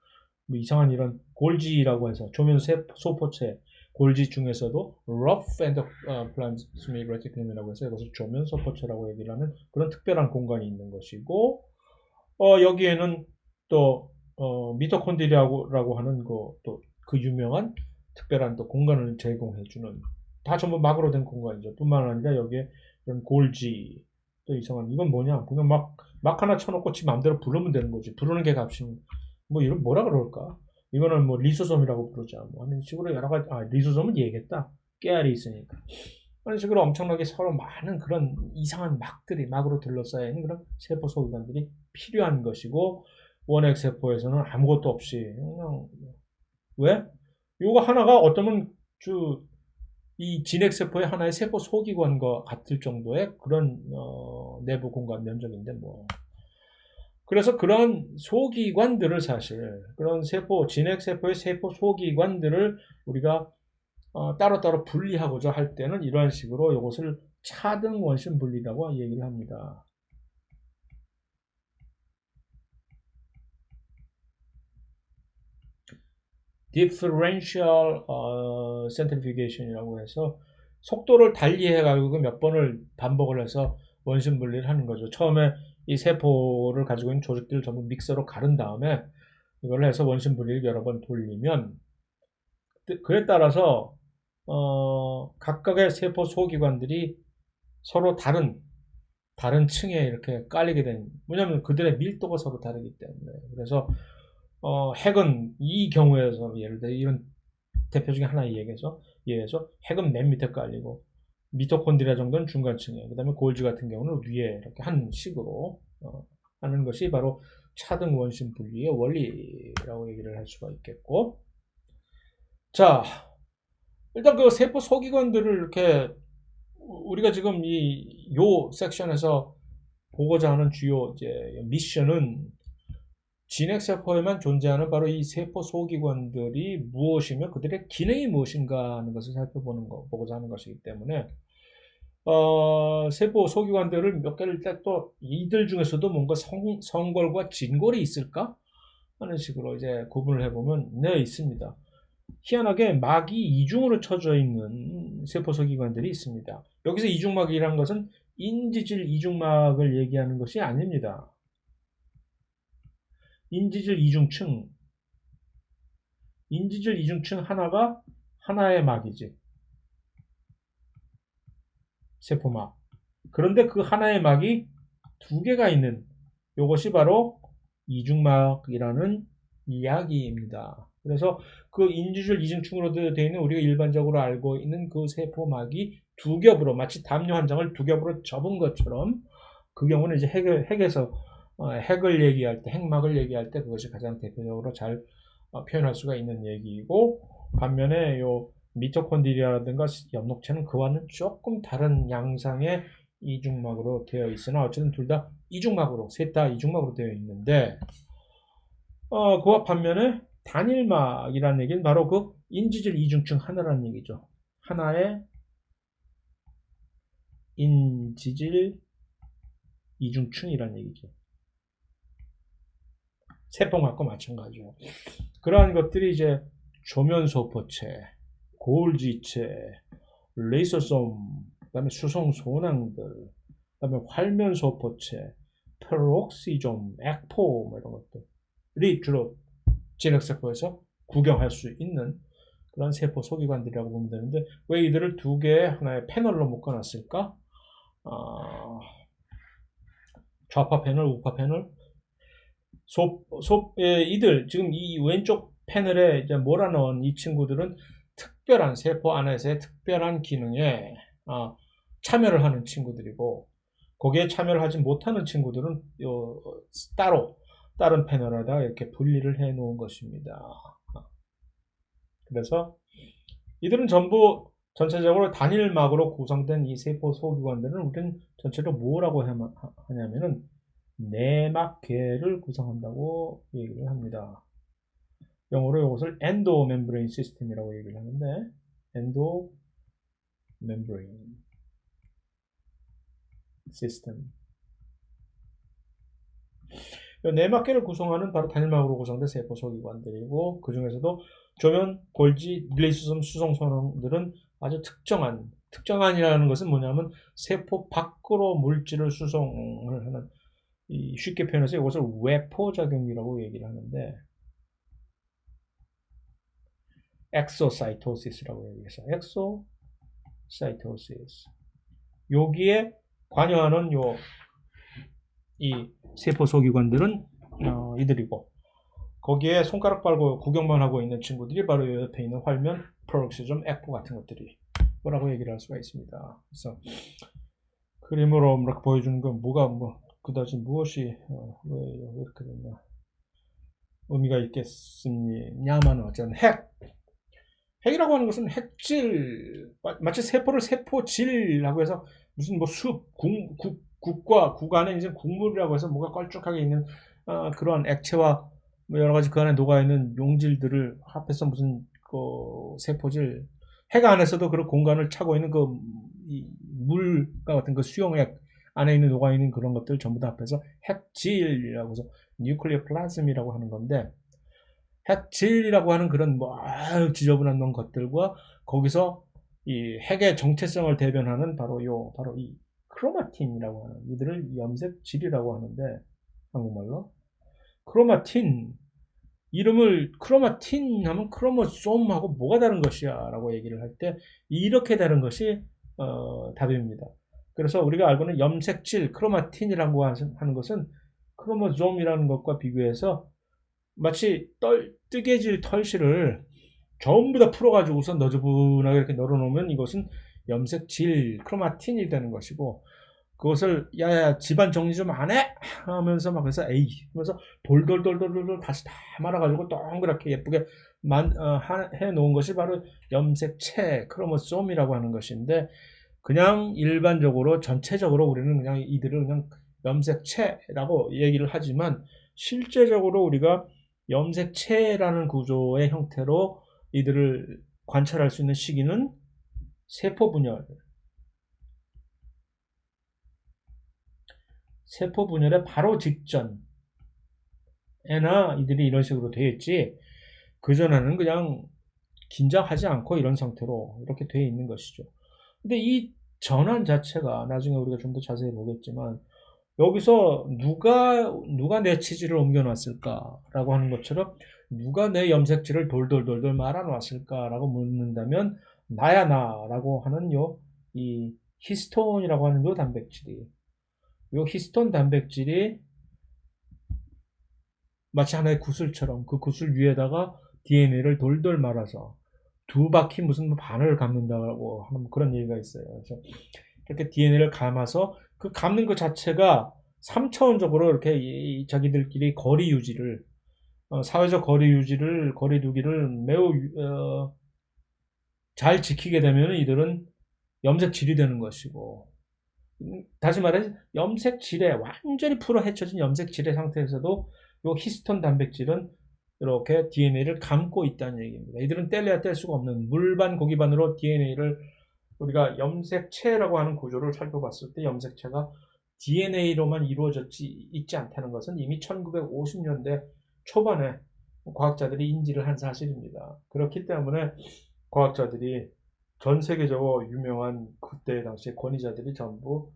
뭐 이상한 이런 골지라고 해서 조면 소포체, 골지 중에서도 rough and plasmic reticulum이라고 해서 이것을 조면 소포체라고 얘기를 하는 그런 특별한 공간이 있는 것이고, 여기에는 또 미토콘드리아라고 하는 그 유명한 특별한 또 공간을 제공해주는, 다 전부 막으로 된 공간이죠. 뿐만 아니라 여기에 이런 골지, 또 이상한, 이건 뭐냐, 그냥 막 하나 쳐놓고 지 마음대로 부르면 되는 거지. 부르는 게 값이 이런 뭐라 그럴까? 이거는 뭐 리소솜이라고 부르자. 뭐 하는 식으로 여러 가지, 리소솜은 얘기했다. 깨알이 있으니까. 그런 식으로 엄청나게 서로 많은 그런 이상한 막으로 둘러싸여 있는 그런 세포 소기관들이 필요한 것이고, 원핵 세포에서는 아무것도 없이 그냥, 왜? 요거 하나가 어쩌면 이 진핵 세포의 하나의 세포 소기관과 같을 정도의 그런 내부 공간 면적인데 뭐. 그래서 그런 소기관들을 사실, 그런 진핵 세포의 세포 소기관들을 우리가 따로따로 분리하고자 할 때는 이러한 식으로 이것을 차등 원심 분리라고 얘기를 합니다. differential centrifugation이라고 해서 속도를 달리해가지고 몇 번을 반복을 해서 원심 분리를 하는 거죠. 처음에 이 세포를 가지고 있는 조직들을 전부 믹서로 가른 다음에 이걸 해서 원심 분리를 여러 번 돌리면 그에 따라서 각각의 세포 소기관들이 서로 다른 층에 이렇게 깔리게 된, 왜냐하면 그들의 밀도가 서로 다르기 때문에. 그래서 핵은 이 경우에서 예를 들어 이런 대표 중에 하나에 의해서 핵은 맨 밑에 깔리고 미토콘드리아 정도는 중간층에, 그 다음에 골지 같은 경우는 위에 이렇게 한 식으로 하는 것이 바로 차등 원심 분리의 원리라고 얘기를 할 수가 있겠고, 자, 일단 그 세포 소기관들을 이렇게 우리가 지금 요 섹션에서 보고자 하는 주요 이제 미션은 진핵세포에만 존재하는 바로 이 세포 소기관들이 무엇이며 그들의 기능이 무엇인가 하는 것을 보고자 하는 것이기 때문에 세포 소기관들을 몇 개를 또 이들 중에서도 뭔가 성골과 진골이 있을까 하는 식으로 이제 구분을 해보면 네, 있습니다. 희한하게 막이 이중으로 쳐져 있는 세포 소기관들이 있습니다. 여기서 이중막이라는 것은 인지질 이중막을 얘기하는 것이 아닙니다. 인지질 이중층 하나가 하나의 막이지. 세포막. 그런데 그 하나의 막이 두 개가 있는 이것이 바로 이중막이라는 이야기입니다. 그래서 그 인지줄 이중층으로 되어 있는 우리가 일반적으로 알고 있는 그 세포막이 두 겹으로 마치 담요 한 장을 두 겹으로 접은 것처럼, 그 경우는 이제 핵에서 핵을 얘기할 때, 핵막을 얘기할 때 그것이 가장 대표적으로 잘 표현할 수가 있는 얘기이고, 반면에 요 미토콘드리아라든가 엽록체는 그와는 조금 다른 양상의 이중막으로 되어 있으나 어쨌든 둘 다 이중막으로, 셋 다 이중막으로 되어 있는데, 그와 반면에 단일막이라는 얘기는 바로 그 인지질 이중층 하나라는 얘기죠. 하나의 인지질 이중층이라는 얘기죠. 세포막과 마찬가지죠. 그러한 것들이 이제 조면소포체, 골지체, 레이소솜, 그다음에 수송소낭들, 그다음에 활면소포체, 페록시좀, 액포 뭐 이런 것들이 주로 진핵세포에서 구경할 수 있는 그런 세포 소기관들이라고 보면 되는데, 왜 이들을 두 개의 하나의 패널로 묶어놨을까? 좌파 패널, 우파 패널. 이들 지금 이 왼쪽 패널에 이제 몰아넣은 이 친구들은 특별한 세포 안에서의 특별한 기능에 참여를 하는 친구들이고, 거기에 참여를 하지 못하는 친구들은 따로 다른 패널에다 이렇게 분리를 해 놓은 것입니다. 그래서 이들은 전부 전체적으로 단일막으로 구성된 이 세포 소기관들은 우리는 전체로 뭐라고 하냐면은 내막계를 구성한다고 얘기를 합니다. 영어로 이것을 엔도 멤브레인 시스템이라고 얘기를 하는데, 엔도 멤브레인 시스템. 내막계를 구성하는 바로 단일막으로 구성된 세포 소기관들이고, 그 중에서도 조면, 골지, 레이소솜, 수송소낭들은 아주 특정한이라는 것은 뭐냐면 세포 밖으로 물질을 수송을 하는, 쉽게 표현해서 이것을 외포작용이라고 얘기를 하는데, 엑소사이토시스라고 얘기해서 엑소사이토시스, 여기에 관여하는 이 세포 소기관들은 이들이고, 거기에 손가락 빨고 구경만 하고 있는 친구들이 바로 옆에 있는 활면, 페록시즘, 액포 같은 것들이 뭐라고 얘기를 할 수가 있습니다. 그래서 그림으로 이렇게 보여주는 건 그다지 무엇이 왜 이렇게 됐나 의미가 있겠습니다만, 어쨌든 핵이라고 하는 것은 핵질, 마치 세포를 세포질이라고 해서 무슨 국과 국 안에 이제 국물이라고 해서 뭐가 걸쭉하게 있는 그런 액체와 여러 가지 그 안에 녹아 있는 용질들을 합해서 무슨 세포질, 핵 안에서도 그 공간을 차고 있는 그 물과 같은 그 수용액 안에 있는 녹아 있는 그런 것들 전부 다 합해서 핵질이라고 해서 뉴클리어 플라즘이라고 하는 건데, 핵질이라고 하는 그런 뭐 지저분한 놈 것들과 거기서 이 핵의 정체성을 대변하는 바로 이 크로마틴이라고 하는 이들을 염색질이라고 하는데, 한국말로 크로마틴, 이름을 크로마틴 하면 크로모솜하고 뭐가 다른 것이야 라고 얘기를 할 때 이렇게 다른 것이 답입니다. 그래서 우리가 알고는 염색질 크로마틴이라고 하는 것은 크로모솜이라는 것과 비교해서 마치 뜨개질 털실을 전부 다 풀어가지고서 너저분하게 이렇게 널어놓으면 이것은 염색질 크로마틴이 되는 것이고, 그것을 야야 집안 정리 좀 안 해? 하면서 막 그래서 에이 하면서 돌돌돌돌돌 다시 다 말아가지고 동그랗게 예쁘게 해놓은 것이 바로 염색체 크로모솜이라고 하는 것인데, 그냥 일반적으로 전체적으로 우리는 그냥 이들을 그냥 염색체라고 얘기를 하지만, 실제적으로 우리가 염색체라는 구조의 형태로 이들을 관찰할 수 있는 시기는 세포 분열의 바로 직전에나 이들이 이런 식으로 되어 있지, 그전에는 그냥 긴장하지 않고 이런 상태로 이렇게 되어 있는 것이죠. 근데 이 전환 자체가 나중에 우리가 좀 더 자세히 보겠지만, 여기서 누가 내 치질을 옮겨놨을까라고 하는 것처럼 누가 내 염색질을 돌돌돌돌 말아놨을까라고 묻는다면 나야 나라고 하는 이 히스톤이라고 하는 요 단백질이, 요 히스톤 단백질이 마치 하나의 구슬처럼 그 구슬 위에다가 DNA를 돌돌 말아서 두 바퀴 무슨 바늘을 감는다고 하는 그런 얘기가 있어요. 그래서 이렇게 DNA를 감아서 그 감는 것 자체가 3차원적으로 이렇게 자기들끼리 거리 유지를, 사회적 거리두기를 매우 잘 지키게 되면 이들은 염색질이 되는 것이고, 다시 말해 염색질에 완전히 풀어 헤쳐진 염색질의 상태에서도 이 히스톤 단백질은 이렇게 DNA를 감고 있다는 얘기입니다. 이들은 뗄래야 뗄 수가 없는 물반 고기반으로 DNA를, 우리가 염색체라고 하는 구조를 살펴봤을 때 염색체가 DNA로만 있지 않다는 것은 이미 1950년대 초반에 과학자들이 인지를 한 사실입니다. 그렇기 때문에 과학자들이 전 세계적으로 유명한 그때 당시에 권위자들이 전부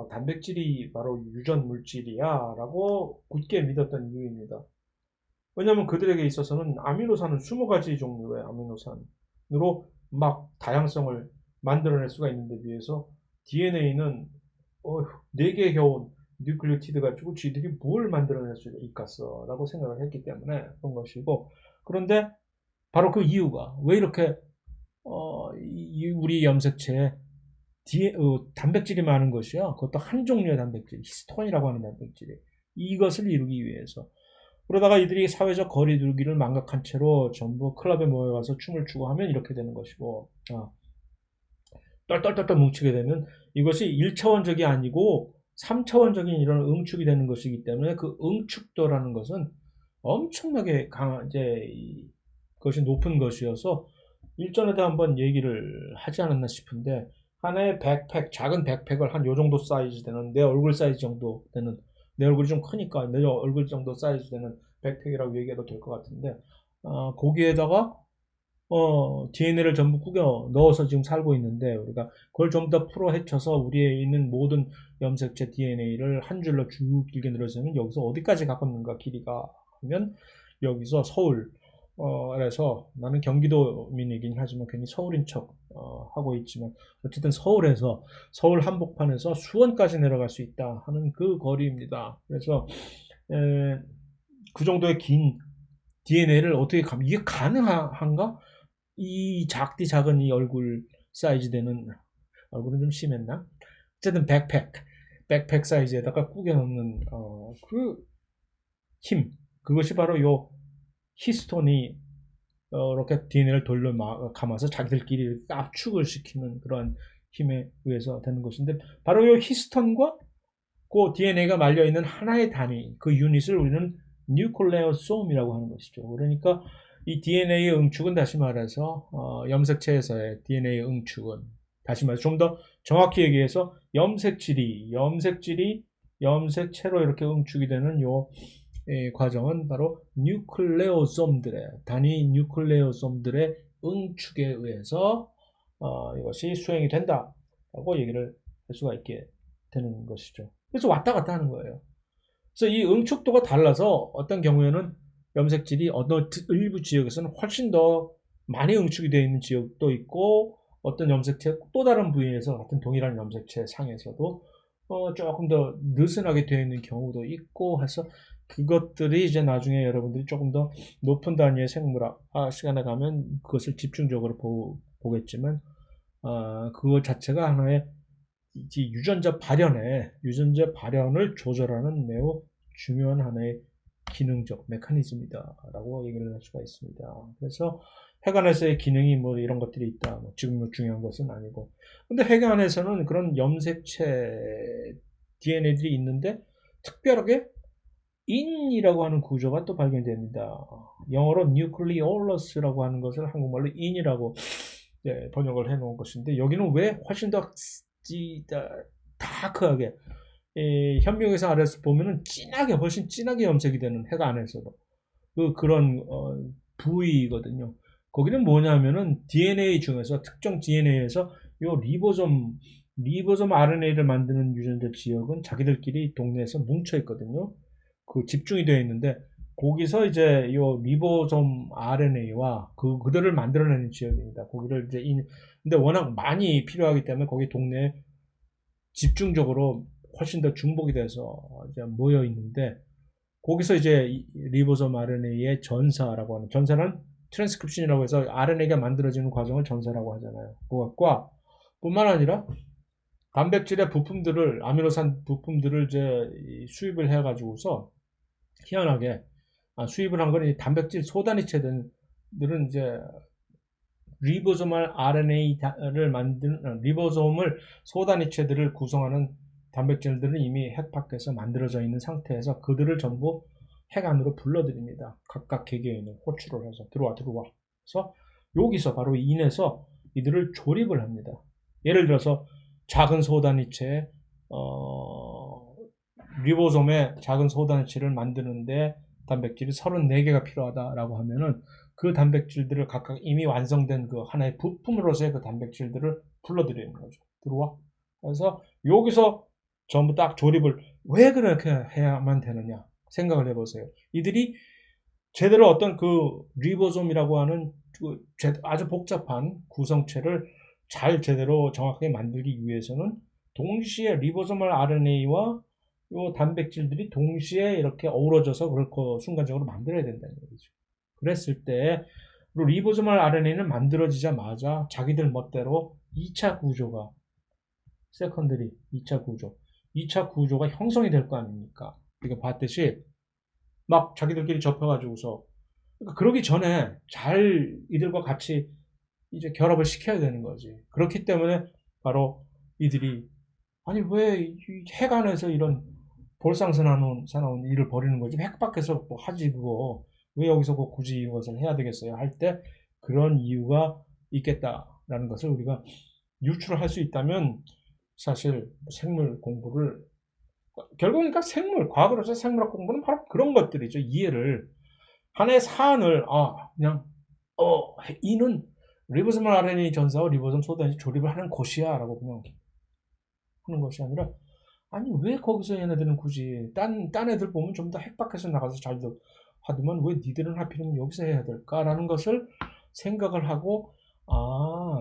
단백질이 바로 유전 물질이야 라고 굳게 믿었던 이유입니다. 왜냐하면 그들에게 있어서는 아미노산은 20가지 종류의 아미노산으로 막 다양성을 만들어낼 수가 있는데 비해서 DNA는 4개에 겨운 뉴클리오티드 가지고 쥐들이 뭘 만들어낼 수 있겠어 라고 생각을 했기 때문에 그런 것이고, 그런데 바로 그 이유가 왜 이렇게 우리 염색체에 단백질이 많은 것이요, 그것도 한 종류의 단백질, 히스톤이라고 하는 단백질이, 이것을 이루기 위해서. 그러다가 이들이 사회적 거리두기를 망각한 채로 전부 클럽에 모여가서 춤을 추고 하면 이렇게 되는 것이고, 떨떨떨떨 뭉치게 되면 이것이 1차원적이 아니고 3차원적인 이런 응축이 되는 것이기 때문에 그 응축도라는 것은 엄청나게 그것이 높은 것이어서 일전에도 한번 얘기를 하지 않았나 싶은데, 하나의 백팩, 작은 백팩을 한 요 정도 사이즈 되는, 내 얼굴 사이즈 정도 되는, 내 얼굴이 좀 크니까 내 얼굴 정도 사이즈 되는 백팩이라고 얘기해도 될 것 같은데, 거기에다가 DNA를 전부 꾸겨 넣어서 지금 살고 있는데, 우리가 그걸 전부 다 풀어 헤쳐서 우리에 있는 모든 염색체 DNA를 한 줄로 쭉 길게 늘어지면 여기서 어디까지 가겠는가 길이가 하면, 여기서 서울, 그래서 나는 경기도민이긴 하지만 괜히 서울인 척 하고 있지만 어쨌든 서울에서, 서울 한복판에서 수원까지 내려갈 수 있다 하는 그 거리입니다. 그래서 그 정도의 긴 DNA를 어떻게 이게 가능한가? 이 작은 이 얼굴 사이즈 되는, 얼굴은 좀 심했나? 어쨌든 백팩 사이즈에다가 꾸겨 넣는 그 힘, 그것이 바로 요 히스톤이 이렇게 DNA를 돌려 감아서 자기들끼리 압축을 시키는 그런 힘에 의해서 되는 것인데, 바로 이 히스톤과 그 DNA가 말려 있는 하나의 단위, 그 유닛을 우리는 뉴클레오솜이라고 하는 것이죠. 그러니까 이 DNA의 응축은 다시 말해서 염색체에서의 DNA 응축은 다시 말해서 좀 더 정확히 얘기해서 염색질이 염색체로 이렇게 응축이 되는 요 과정은 바로 단위 뉴클레오솜들의 응축에 의해서 이것이 수행이 된다라고 얘기를 할 수가 있게 되는 것이죠. 그래서 왔다 갔다 하는 거예요. 그래서 이 응축도가 달라서 어떤 경우에는 염색질이 어느 일부 지역에서는 훨씬 더 많이 응축이 되어 있는 지역도 있고 어떤 염색체 또 다른 부위에서 같은 동일한 염색체 상에서도 조금 더 느슨하게 되어 있는 경우도 있고 해서 그것들이 이제 나중에 여러분들이 조금 더 높은 단위의 생물학 시간에 가면 그것을 집중적으로 보겠지만 그것 자체가 하나의 유전자 발현을 조절하는 매우 중요한 하나의 기능적 메커니즘이다라고 얘기를 할 수가 있습니다. 그래서 핵안에서의 기능이 뭐 이런 것들이 있다. 뭐 지금 중요한 것은 아니고. 근데 핵안에서는 그런 염색체 DNA들이 있는데 특별하게 인이라고 하는 구조가 또 발견됩니다. 영어로 nucleolus라고 하는 것을 한국말로 인이라고 번역을 해 놓은 것인데 여기는 왜 훨씬 더 다크하게 현미경에서 아래에서 보면은 훨씬 진하게 염색이 되는 핵 안에서도 그런 부위거든요. 거기는 뭐냐면은 DNA 중에서 특정 DNA에서 요 리보솜 RNA를 만드는 유전자 지역은 자기들끼리 동네에서 뭉쳐 있거든요. 그 집중이 되어 있는데 거기서 이제 요 리보솜 RNA와 그들을 만들어내는 지역입니다. 거기를 이제 근데 워낙 많이 필요하기 때문에 거기 동네에 집중적으로 훨씬 더 중복이 돼서 이제 모여 있는데 거기서 이제 리보솜 RNA의 전사라고 하는 전사는 트랜스크립션이라고 해서 RNA가 만들어지는 과정을 전사라고 하잖아요. 그것과 뿐만 아니라 단백질의 부품들을 아미노산 부품들을 이제 수입을 해가지고서 희한하게 수입을 한 건 단백질 소단위체들은 이제 리보솜을 RNA를 만드는 리보솜을 소단위체들을 구성하는 단백질들은 이미 핵 밖에서 만들어져 있는 상태에서 그들을 전부 핵 안으로 불러들입니다. 각각 개개인을 호출을 해서 들어와. 그래서 여기서 바로 인해서 이들을 조립을 합니다. 예를 들어서 작은 소단위체 리보솜의 작은 소단위체를 만드는데 단백질이 34개가 필요하다라고 하면은 그 단백질들을 각각 이미 완성된 그 하나의 부품으로서의 그 단백질들을 불러들이는 거죠. 들어와. 그래서 여기서 전부 딱 조립을 왜 그렇게 해야만 되느냐 생각을 해보세요. 이들이 제대로 어떤 그 리보솜이라고 하는 아주 복잡한 구성체를 잘 제대로 정확하게 만들기 위해서는 동시에 리보솜을 RNA와 요 단백질들이 동시에 이렇게 어우러져서 그렇고 순간적으로 만들어야 된다는 얘기죠. 그랬을 때 리보솜을 RNA는 만들어지자마자 자기들 멋대로 2차 구조가 세컨더리 2차 구조가 형성이 될 거 아닙니까? 우리가 봤듯이 막 자기들끼리 접혀가지고서 그러니까 그러기 전에 잘 이들과 같이 이제 결합을 시켜야 되는 거지. 그렇기 때문에 바로 이들이 아니 왜 핵 안에서 이런 볼상사나운 일을 벌이는 거지? 핵 밖에서 뭐 하지 그거 왜 여기서 굳이 이것을 해야 되겠어요? 할 때 그런 이유가 있겠다라는 것을 우리가 유추를 할 수 있다면 사실 생물 공부를 결국 그러니까 과학으로서 생물학 공부는 바로 그런 것들이죠. 이해를 하나의 사안을 그냥 이는 리보솜 RNA 전사와 리보솜 소단이 조립을 하는 곳이야라고 그냥 하는 것이 아니라 아니 왜 거기서 얘네들은 굳이 딴 애들 보면 좀 더 핵 밖에서 나가서 잘도 하더만 왜 니들은 하필이면 여기서 해야 될까라는 것을 생각을 하고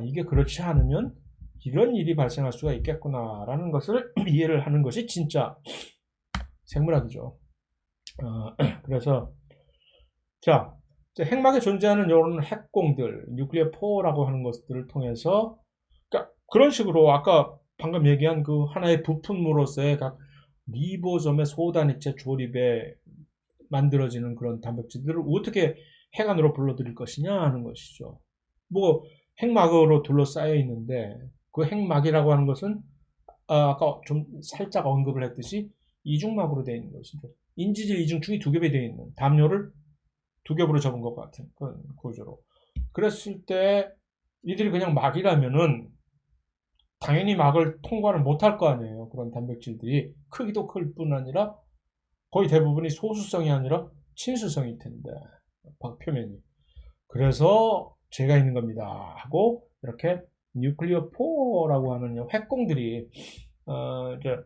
이게 그렇지 않으면 이런 일이 발생할 수가 있겠구나라는 것을 이해를 하는 것이 진짜 생물학이죠. 그래서 자 핵막에 존재하는 이런 핵공들, 뉴클리어 포라고 하는 것들을 통해서 그러니까 그런 식으로 아까 방금 얘기한 그 하나의 부품으로서의 각 리보솜의 소단위체 조립에 만들어지는 그런 단백질들을 어떻게 핵 안으로 불러들일 것이냐 하는 것이죠. 뭐 핵막으로 둘러싸여 있는데 그 핵막이라고 하는 것은 아까 좀 살짝 언급을 했듯이 이중막으로 되어 있는 것이죠. 인지질 이중축이 2겹이 되어 있는 담요를 두 겹으로 접은 것 같은 그런 구조로. 그랬을 때 이들이 그냥 막이라면은 당연히 막을 통과를 못할 거 아니에요. 그런 단백질들이 크기도 클 뿐 아니라 거의 대부분이 소수성이 아니라 친수성일 텐데 표면이. 그래서 죄가 있는 겁니다 하고 이렇게 뉴클리어 포라고 하는 핵공들이 이제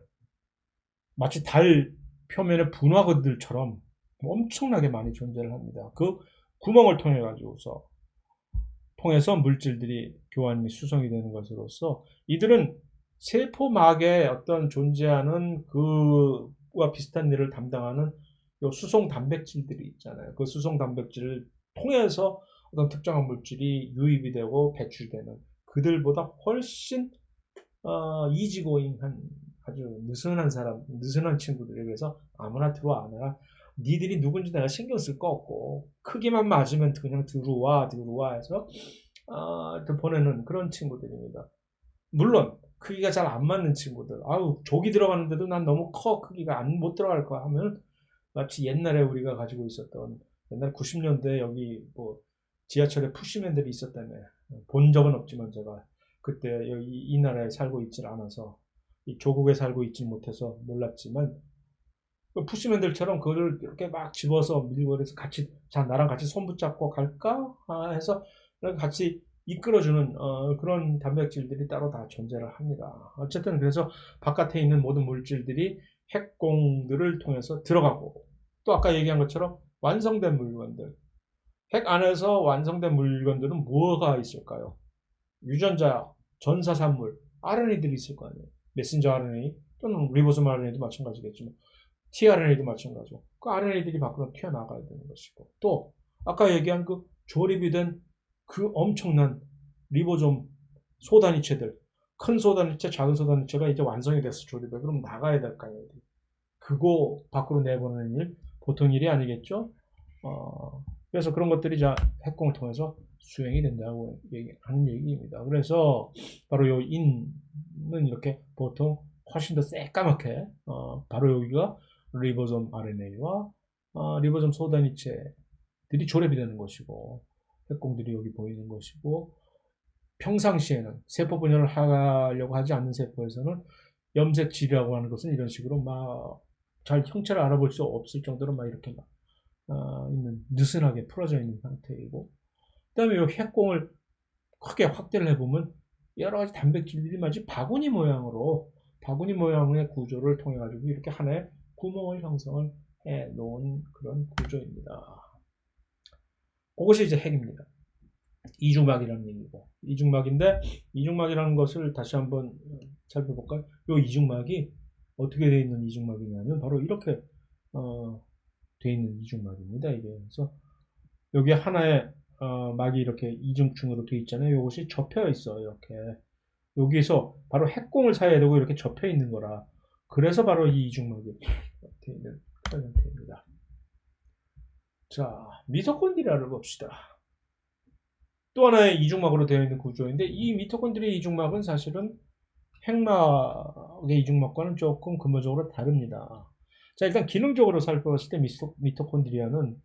마치 달 표면의 분화구들처럼 엄청나게 많이 존재를 합니다. 그 구멍을 통해서 물질들이 교환이 수송이 되는 것으로서 이들은 세포막에 어떤 존재하는 그와 비슷한 일을 담당하는 요 수송 단백질들이 있잖아요. 그 수송 단백질을 통해서 어떤 특정한 물질이 유입이 되고 배출되는 그들보다 훨씬 이지고잉한 아주 느슨한 친구들이. 그래서 아무나 들어와라. 니들이 누군지 내가 신경 쓸 거 없고 크기만 맞으면 그냥 들어와 해서 보내는 그런 친구들입니다. 물론 크기가 잘 안 맞는 친구들, 아우 족이 들어가는데도 난 너무 커 크기가 못 들어갈 거야 하면 마치 옛날에 우리가 가지고 있었던 옛날 90년대 여기 뭐 지하철에 푸시맨들이 있었다며. 본 적은 없지만 제가 그때 여기 이 나라에 살고 있질 않아서 이 조국에 살고 있지 못해서 몰랐지만 그 푸시맨들처럼 그거를 이렇게 막 집어서 밀고 그래서 같이 자 나랑 같이 손 붙잡고 갈까 해서 같이 이끌어주는 그런 단백질들이 따로 다 존재를 합니다. 어쨌든 그래서 바깥에 있는 모든 물질들이 핵공들을 통해서 들어가고 또 아까 얘기한 것처럼 완성된 물건들 핵 안에서 완성된 물건들은 뭐가 있을까요? 유전자, 전사산물, RNA들이 있을 거 아니에요. 메신저 RNA 또는 리보솜 RNA도 마찬가지겠지만 tRNA도 마찬가지고 그 RNA들이 밖으로 튀어나가야 되는 것이고 또 아까 얘기한 그 조립이 된 그 엄청난 리보솜 소단위체들 큰 소단위체, 작은 소단위체가 이제 완성이 돼서 조립해 그럼 나가야 될 거 아니에요. 그거 밖으로 내보내는 일 보통 일이 아니겠죠. 그래서 그런 것들이 핵공을 통해서 수행이 된다고 하는 얘기입니다. 그래서 바로 요 인은 이렇게 보통 훨씬 더 새까맣게 바로 여기가 리보솜 RNA와 리보솜 소단위체들이 조립이 되는 것이고 핵공들이 여기 보이는 것이고 평상시에는 세포 분열을 하려고 하지 않는 세포에서는 염색질이라고 하는 것은 이런 식으로 막 잘 형체를 알아볼 수 없을 정도로 막 이렇게 막 있는 느슨하게 풀어져 있는 상태이고 그다음에 이 핵공을 크게 확대를 해보면 여러 가지 단백질들이 마치 바구니 모양의 구조를 통해 가지고 이렇게 하나의 구멍을 형성을 해 놓은 그런 구조입니다. 그것이 이제 핵입니다. 이중막이라는 얘기고 이중막인데 이중막이라는 것을 다시 한번 살펴볼까요? 이 이중막이 어떻게 되어 있는 이중막이냐면 바로 이렇게 되어 있는 이중막입니다. 이게 그래서 여기 하나의 막이 이렇게 이중층으로 되어 있잖아요. 이것이 접혀 있어요. 이렇게 여기서 바로 핵공을 사이에 두고 이렇게 접혀 있는 거라. 그래서 바로 이 이중막이 되어 있는 그런 형태입니다. 자, 미토콘드리아를 봅시다. 또 하나의 이중막으로 되어 있는 구조인데 이 미토콘드리아 이중막은 사실은 핵막의 이중막과는 조금 근본적으로 다릅니다. 자, 일단 기능적으로 살펴봤을 때 미토콘드리아는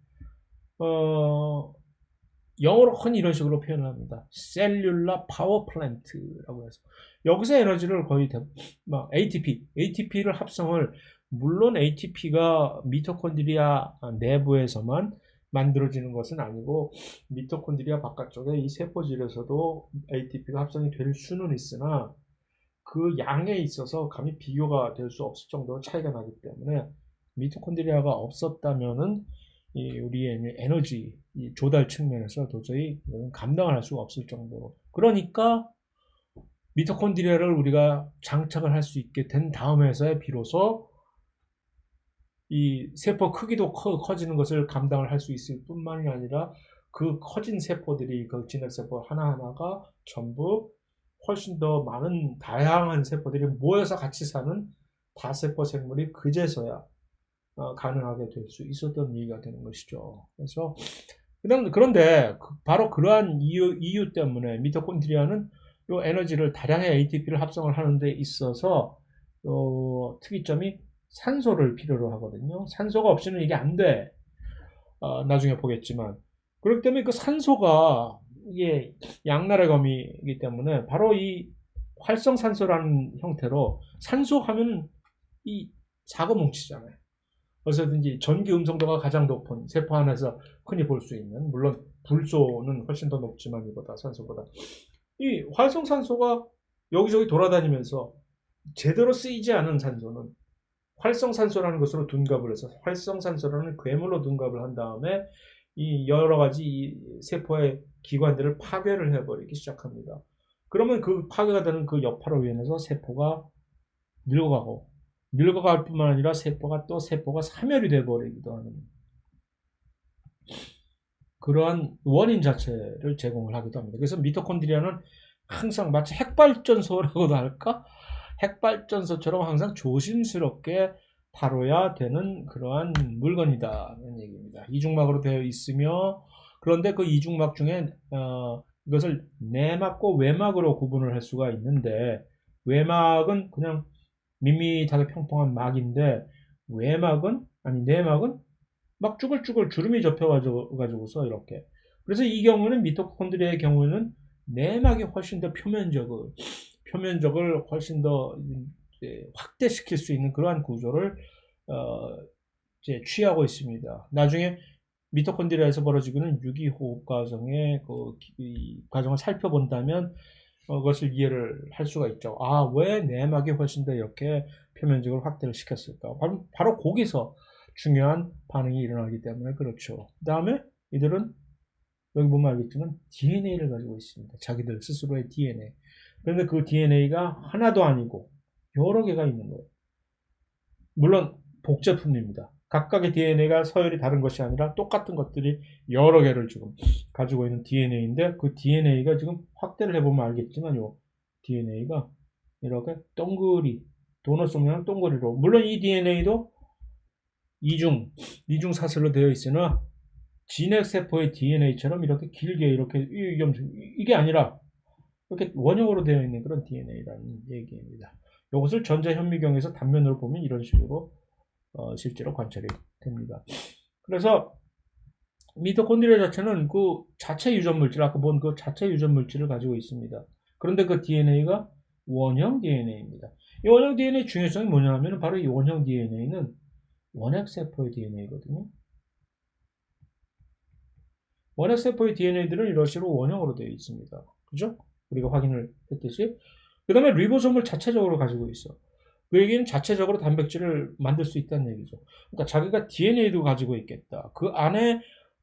영어로 흔히 이런 식으로 표현을 합니다. 셀룰라 파워 플랜트라고 해서 여기서 에너지를 거의 ATP를 합성을 물론 ATP가 미토콘드리아 내부에서만 만들어지는 것은 아니고 미토콘드리아 바깥쪽에 이 세포질에서도 ATP가 합성이 될 수는 있으나 그 양에 있어서 감히 비교가 될 수 없을 정도로 차이가 나기 때문에 미토콘드리아가 없었다면은 우리의 에너지 조달 측면에서 도저히 감당을 할 수가 없을 정도로 그러니까 미토콘드리아를 우리가 장착을 할 수 있게 된 다음에서야 비로소 이 세포 크기도 커지는 것을 감당을 할 수 있을 뿐만이 아니라 그 커진 세포들이 그 진핵세포 하나하나가 전부 훨씬 더 많은 다양한 세포들이 모여서 같이 사는 다세포 생물이 그제서야 가능하게 될 수 있었던 얘기가 되는 것이죠. 그래서 그런데 바로 그러한 이유 때문에 미토콘드리아는 이 에너지를 다량의 ATP를 합성을 하는 데 있어서 특이점이 산소를 필요로 하거든요. 산소가 없이는 이게 안 돼. 나중에 보겠지만 그렇기 때문에 그 산소가 이게 양날의 검이기 때문에 바로 이 활성산소라는 형태로 산소 하면 이 사고 뭉치잖아요. 어디서든지 전기 음성도가 가장 높은 세포 안에서 흔히 볼 수 있는 물론 불소는 훨씬 더 높지만 이보다 산소보다 이 활성산소가 여기저기 돌아다니면서 제대로 쓰이지 않은 산소는 활성산소라는 것으로 둔갑을 해서 활성산소라는 괴물로 둔갑을 한 다음에 이 여러 가지 이 세포의 기관들을 파괴를 해버리기 시작합니다. 그러면 그 파괴가 되는 그 여파로 인해서 세포가 늙어가고 늙어갈 뿐만 아니라 세포가 사멸이 돼버리기도 하는 그러한 원인 자체를 제공을 하기도 합니다. 그래서 미토콘드리아는 항상 마치 핵발전소라고도 할까? 핵발전소처럼 항상 조심스럽게 다뤄야 되는 그러한 물건이다는 얘기입니다. 이중막으로 되어 있으며 그런데 그 이중막 중에 이것을 내막과 외막으로 구분을 할 수가 있는데 외막은 그냥 밋밋하게 평평한 막인데 내막은 막 쭈글쭈글 주름이 접혀가지고서 이렇게 그래서 이 경우는 미토콘드리아의 경우에는 내막이 훨씬 더 표면적을 훨씬 더 확대시킬 수 있는 그러한 구조를 취하고 있습니다. 나중에 미토콘드리아에서 벌어지는 유기호흡 과정의 이 과정을 살펴본다면 그것을 이해를 할 수가 있죠. 왜 내막이 훨씬 더 이렇게 표면적을 확대를 시켰을까? 바로 거기서 중요한 반응이 일어나기 때문에 그렇죠. 그 다음에 이들은 여기 보면 알겠지만 DNA를 가지고 있습니다. 자기들 스스로의 DNA. 그런데 그 DNA가 하나도 아니고 여러 개가 있는 거예요. 물론 복제품입니다. 각각의 DNA가 서열이 다른 것이 아니라 똑같은 것들이 여러 개를 지금 가지고 있는 DNA인데 그 DNA가 지금 확대를 해보면 알겠지만 요 DNA가 이렇게 동그리 도넛 모양 동그리로 물론 이 DNA도 이중 사슬로 되어 있으나 진핵세포의 DNA처럼 이렇게 길게 이게 아니라 이렇게 원형으로 되어 있는 그런 DNA라는 얘기입니다. 이것을 전자현미경에서 단면으로 보면 이런 식으로 실제로 관찰이 됩니다. 그래서 미토콘드리아 자체는 그 자체 유전 물질, 아까 본 그 자체 유전 물질을 가지고 있습니다. 그런데 그 DNA가 원형 DNA입니다. 이 원형 DNA 중요성이 뭐냐 하면 바로 이 원형 DNA는 원핵세포의 DNA거든요. 원핵세포의 DNA들은 이런 식으로 원형으로 되어 있습니다. 그죠? 우리가 확인을 했듯이. 그 다음에 리보솜을 자체적으로 가지고 있어. 그 얘기는 자체적으로 단백질을 만들 수 있다는 얘기죠. 그러니까 자기가 DNA도 가지고 있겠다. 그 안에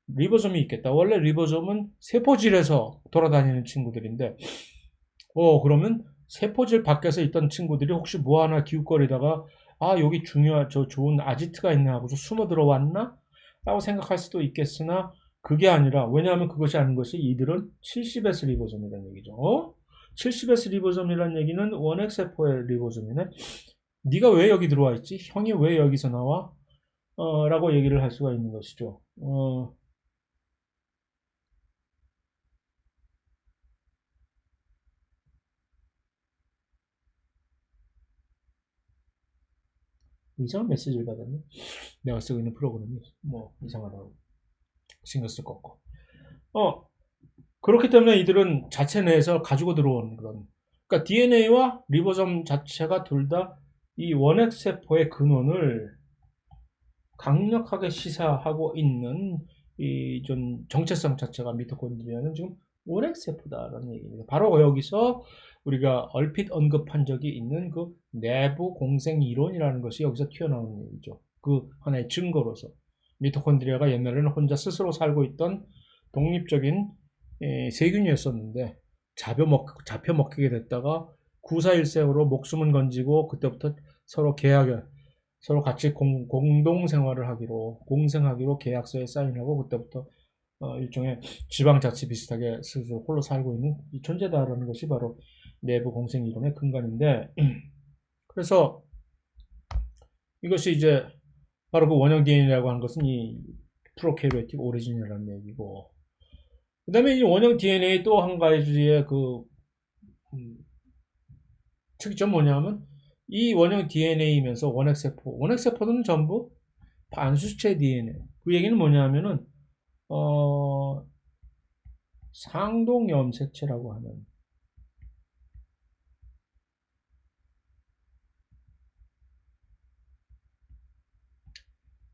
리보솜이 있겠다. 원래 리보솜은 세포질에서 돌아다니는 친구들인데, 그러면 세포질 밖에서 있던 친구들이 혹시 뭐 하나 기웃거리다가, 여기 좋은 아지트가 있네 하고서 숨어 들어왔나? 라고 생각할 수도 있겠으나, 그게 아니라, 왜냐하면 그것이 아닌 것이 이들은 70S 리보솜이라는 얘기죠. 70S 리보솜이라는 얘기는 원핵세포의 리보솜이네. 네가 왜 여기 들어와 있지? 형이 왜 여기서 나와? 라고 얘기를 할 수가 있는 것이죠. 이상한 메시지를 받았네. 내가 쓰고 있는 프로그램이 이상하다고 신경 쓸 거 없고. 그렇기 때문에 이들은 자체 내에서 가지고 들어온 그러니까 DNA와 리보솜 자체가 둘 다 이 원핵세포의 근원을 강력하게 시사하고 있는 이 좀 정체성 자체가 미토콘드리아는 지금 원핵세포다라는 얘기입니다. 바로 여기서 우리가 얼핏 언급한 적이 있는 그 내부 공생 이론이라는 것이 여기서 튀어나오는 얘기죠. 그 하나의 증거로서 미토콘드리아가 옛날에는 혼자 스스로 살고 있던 독립적인 세균이었었는데 잡혀먹히게 됐다가 941세로 목숨은 건지고 그때부터 서로 같이 공동생활을 공생하기로 계약서에 사인하고 그때부터 일종의 지방자치 비슷하게 스스로 홀로 살고 있는 이 존재다라는 것이 바로 내부 공생 이론의 근간인데 그래서 이것이 이제 바로 그 원형 DNA라고 하는 것은 이 프로캐리오틱 오리진이라는 얘기고 그 다음에 이 원형 DNA 또 한 가지의 특이점 뭐냐면 이 원형 DNA이면서 원핵세포는 전부 반수체 DNA. 그 얘기는 뭐냐면은 상동 염색체라고 하는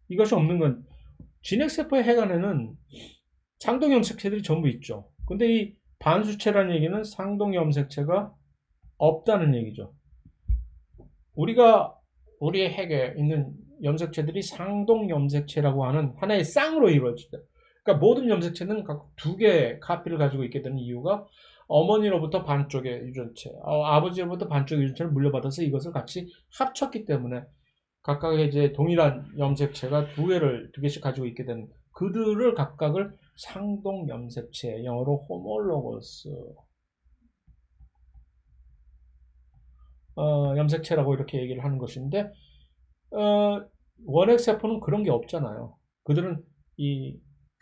이것이 없는 건 진핵세포의 핵안에는 상동 염색체들이 전부 있죠. 근데 이 반수체라는 얘기는 상동 염색체가 없다는 얘기죠. 우리의 핵에 있는 염색체들이 상동 염색체라고 하는 하나의 쌍으로 이루어지죠. 그러니까 모든 염색체는 각 두 개의 카피를 가지고 있게 되는 이유가 어머니로부터 반쪽의 유전체, 아버지로부터 반쪽의 유전체를 물려받아서 이것을 같이 합쳤기 때문에 각각의 이제 동일한 염색체가 두 개씩 가지고 있게 되는 그들을 각각을 상동 염색체, 영어로 호몰로거스 염색체라고 이렇게 얘기를 하는 것인데 원핵 세포는 그런 게 없잖아요. 그들은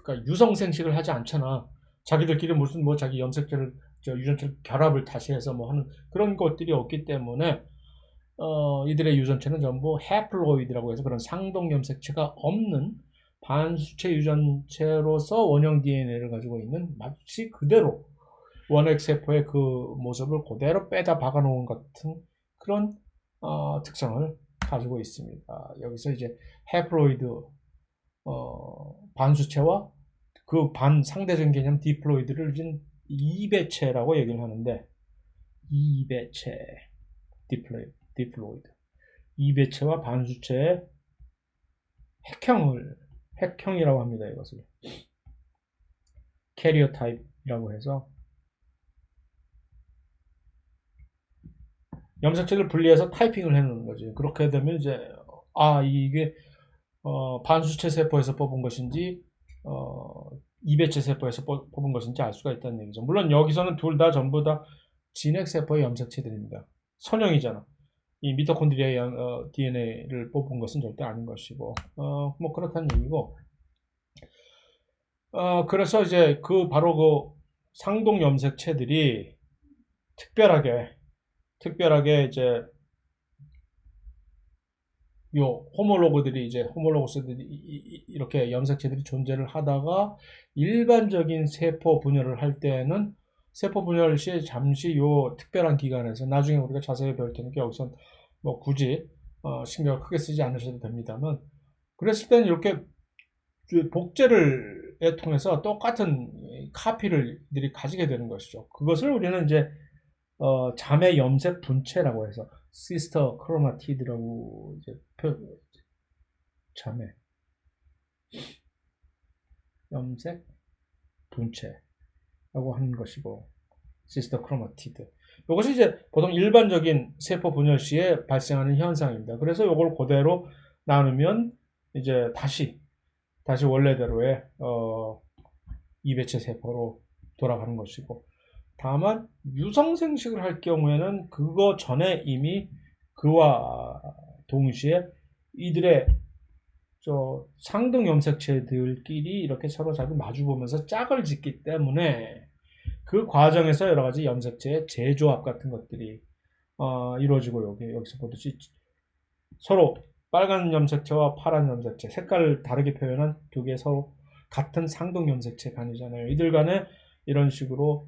그러니까 유성생식을 하지 않잖아. 자기들끼리 무슨 뭐 자기 염색체를 유전체를 결합을 다시 해서 뭐 하는 그런 것들이 없기 때문에 이들의 유전체는 전부 해플로이드라고 해서 그런 상동 염색체가 없는 반수체 유전체로서 원형 DNA를 가지고 있는 마치 그대로 원핵 세포의 그 모습을 그대로 빼다 박아 놓은 같은 그런 특성을 가지고 있습니다. 여기서 이제 해플로이드 반수체와 그 반상대적인 개념 디플로이드를 이제 이배체라고 얘기를 하는데 이배체 디플로이드 이배체와 반수체의 핵형이라고 합니다. 이것을 캐리어 타입이라고 해서 염색체를 분리해서 타이핑을 해놓는 거지. 그렇게 되면 이제 이게 반수체 세포에서 뽑은 것인지 이배체 세포에서 뽑은 것인지 알 수가 있다는 얘기죠. 물론 여기서는 둘 다 전부 다 진핵 세포의 염색체들입니다. 선형이잖아. 이 미토콘드리아의 DNA를 뽑은 것은 절대 아닌 것이고 뭐 그렇다는 얘기고 그래서 이제 바로 그 상동 염색체들이 특별하게 이제 요 호몰로거스들이 이렇게 염색체들이 존재를 하다가 일반적인 세포 분열을 할 때는 세포 분열 시에 잠시 요 특별한 기간에서 나중에 우리가 자세히 배울 테니까 여기서 뭐 굳이 신경을 크게 쓰지 않으셔도 됩니다만 그랬을 때는 이렇게 복제를 통해서 똑같은 카피를 이들이 가지게 되는 것이죠. 그것을 우리는 이제 자매 염색 분체라고 해서 시스터 크로마티드라고 이제 자매 염색 분체라고 하는 것이고 시스터 크로마티드 이것이 이제 보통 일반적인 세포 분열 시에 발생하는 현상입니다. 그래서 이걸 그대로 나누면 이제 다시 원래대로의 이배체 세포로 돌아가는 것이고 다만 유성생식을 할 경우에는 그거 전에 이미 그와 동시에 이들의 상등 염색체들끼리 이렇게 서로 자꾸 마주보면서 짝을 짓기 때문에 그 과정에서 여러 가지 염색체의 재조합 같은 것들이 이루어지고 여기서 보듯이 서로 빨간 염색체와 파란 염색체 색깔을 다르게 표현한 두 개 서로 같은 상등 염색체 간이잖아요. 이들 간에 이런 식으로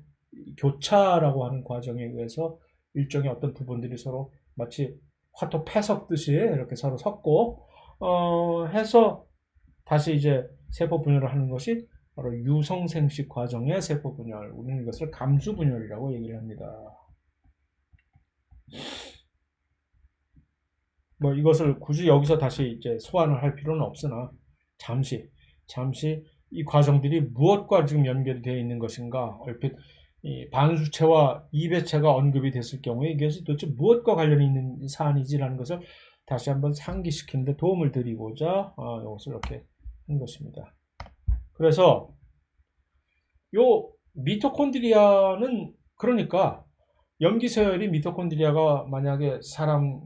교차라고 하는 과정에 의해서 일종의 어떤 부분들이 서로 마치 화토 패 섞듯이 이렇게 서로 섞고 해서 다시 이제 세포 분열을 하는 것이 바로 유성생식 과정의 세포 분열. 우리는 이것을 감수 분열이라고 얘기를 합니다. 뭐 이것을 굳이 여기서 다시 이제 소환을 할 필요는 없으나 잠시 이 과정들이 무엇과 지금 연결이 되어 있는 것인가 얼핏 이 반수체와 이배체가 언급이 됐을 경우에 이것이 도대체 무엇과 관련이 있는 사안이지라는 것을 다시 한번 상기시키는 데 도움을 드리고자 이것을 이렇게 한 것입니다. 그래서 요 미토콘드리아는 그러니까 염기서열이 미토콘드리아가 만약에 사람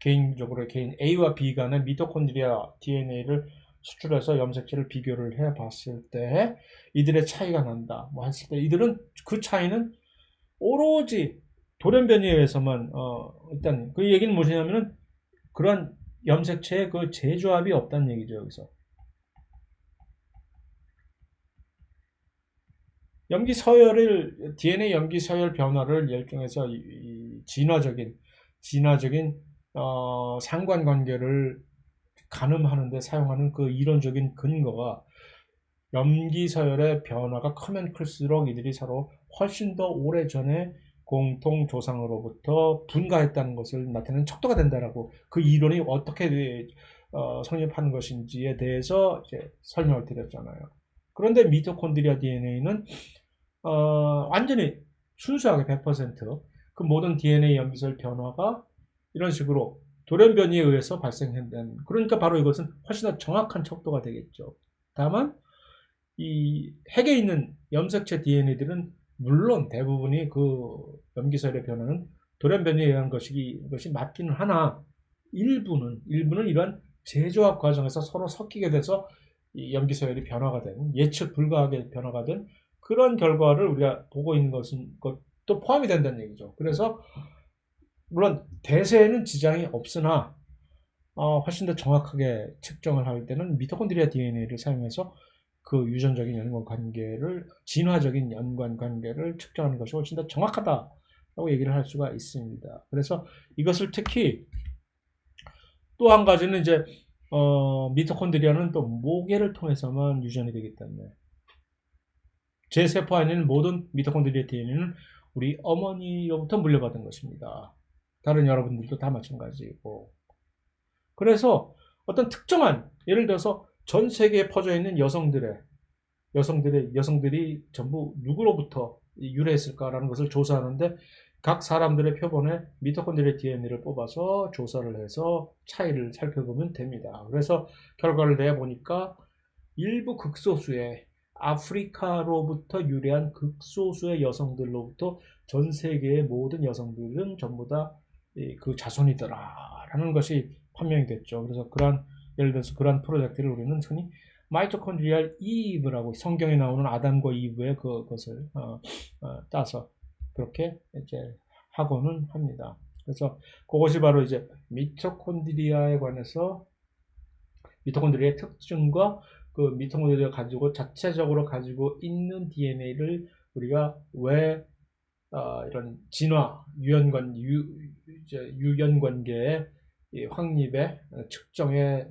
개인적으로 개인 A와 B 간의 미토콘드리아 DNA를 수출해서 염색체를 비교를 해 봤을 때 이들의 차이가 난다. 뭐 했을 때 이들은 그 차이는 오로지 돌연변이에 의해서만 일단 그 얘기는 무엇이냐면은 그런 염색체의 그 재조합이 없다는 얘기죠, 여기서. 염기 서열을 DNA 염기 서열 변화를 일종에서 이 진화적인 상관관계를 가늠하는데 사용하는 그 이론적인 근거가 염기 서열의 변화가 크면 클수록 이들이 서로 훨씬 더 오래전에 공통 조상으로부터 분가했다는 것을 나타내는 척도가 된다라고 그 이론이 어떻게 성립하는 것인지에 대해서 이제 설명을 드렸잖아요. 그런데 미토콘드리아 DNA는 완전히 순수하게 100%그 모든 DNA 염기설 변화가 이런 식으로 돌연변이에 의해서 발생된, 그러니까 바로 이것은 훨씬 더 정확한 척도가 되겠죠. 다만 이 핵에 있는 염색체 DNA들은 물론 대부분이 그 염기설의 변화는 돌연변이에 의한 것이 맞기는 하나 일부는 이러한 재조합 과정에서 서로 섞이게 돼서 이 염기서열이 변화가 된, 예측 불가하게 변화가 된 그런 결과를 우리가 보고 있는 것도 포함이 된다는 얘기죠. 그래서 물론 대세에는 지장이 없으나 훨씬 더 정확하게 측정을 할 때는 미토콘드리아 DNA를 사용해서 그 유전적인 연관관계를, 진화적인 연관관계를 측정하는 것이 훨씬 더 정확하다라고 얘기를 할 수가 있습니다. 그래서 이것을 특히 또 한 가지는 이제 미토콘드리아는 또 모계를 통해서만 유전이 되기 때문에 제 세포 안에 있는 모든 미토콘드리아 DNA는 우리 어머니로부터 물려받은 것입니다. 다른 여러분들도 다 마찬가지고. 그래서 어떤 특정한, 예를 들어서 전 세계에 퍼져 있는 여성들이 전부 누구로부터 유래했을까라는 것을 조사하는데 각 사람들의 표본에 미토콘드리아 DNA를 뽑아서 조사를 해서 차이를 살펴보면 됩니다. 그래서 결과를 내보니까 일부 극소수의 아프리카로부터 유래한 극소수의 여성들로부터 전 세계의 모든 여성들은 전부 다 그 자손이더라라는 것이 판명이 됐죠. 그래서 예를 들어서 그러한 프로젝트를 우리는 흔히 마이토콘드리알 이브라고, 성경에 나오는 아담과 이브의 그것을 따서 그렇게 이제 하고는 합니다. 그래서 그것이 바로 이제 미토콘드리아에 관해서 미토콘드리아의 특징과 그 미토콘드리아가 자체적으로 가지고 있는 DNA를 우리가 왜 이런 진화, 유연관계의 확립에 측정에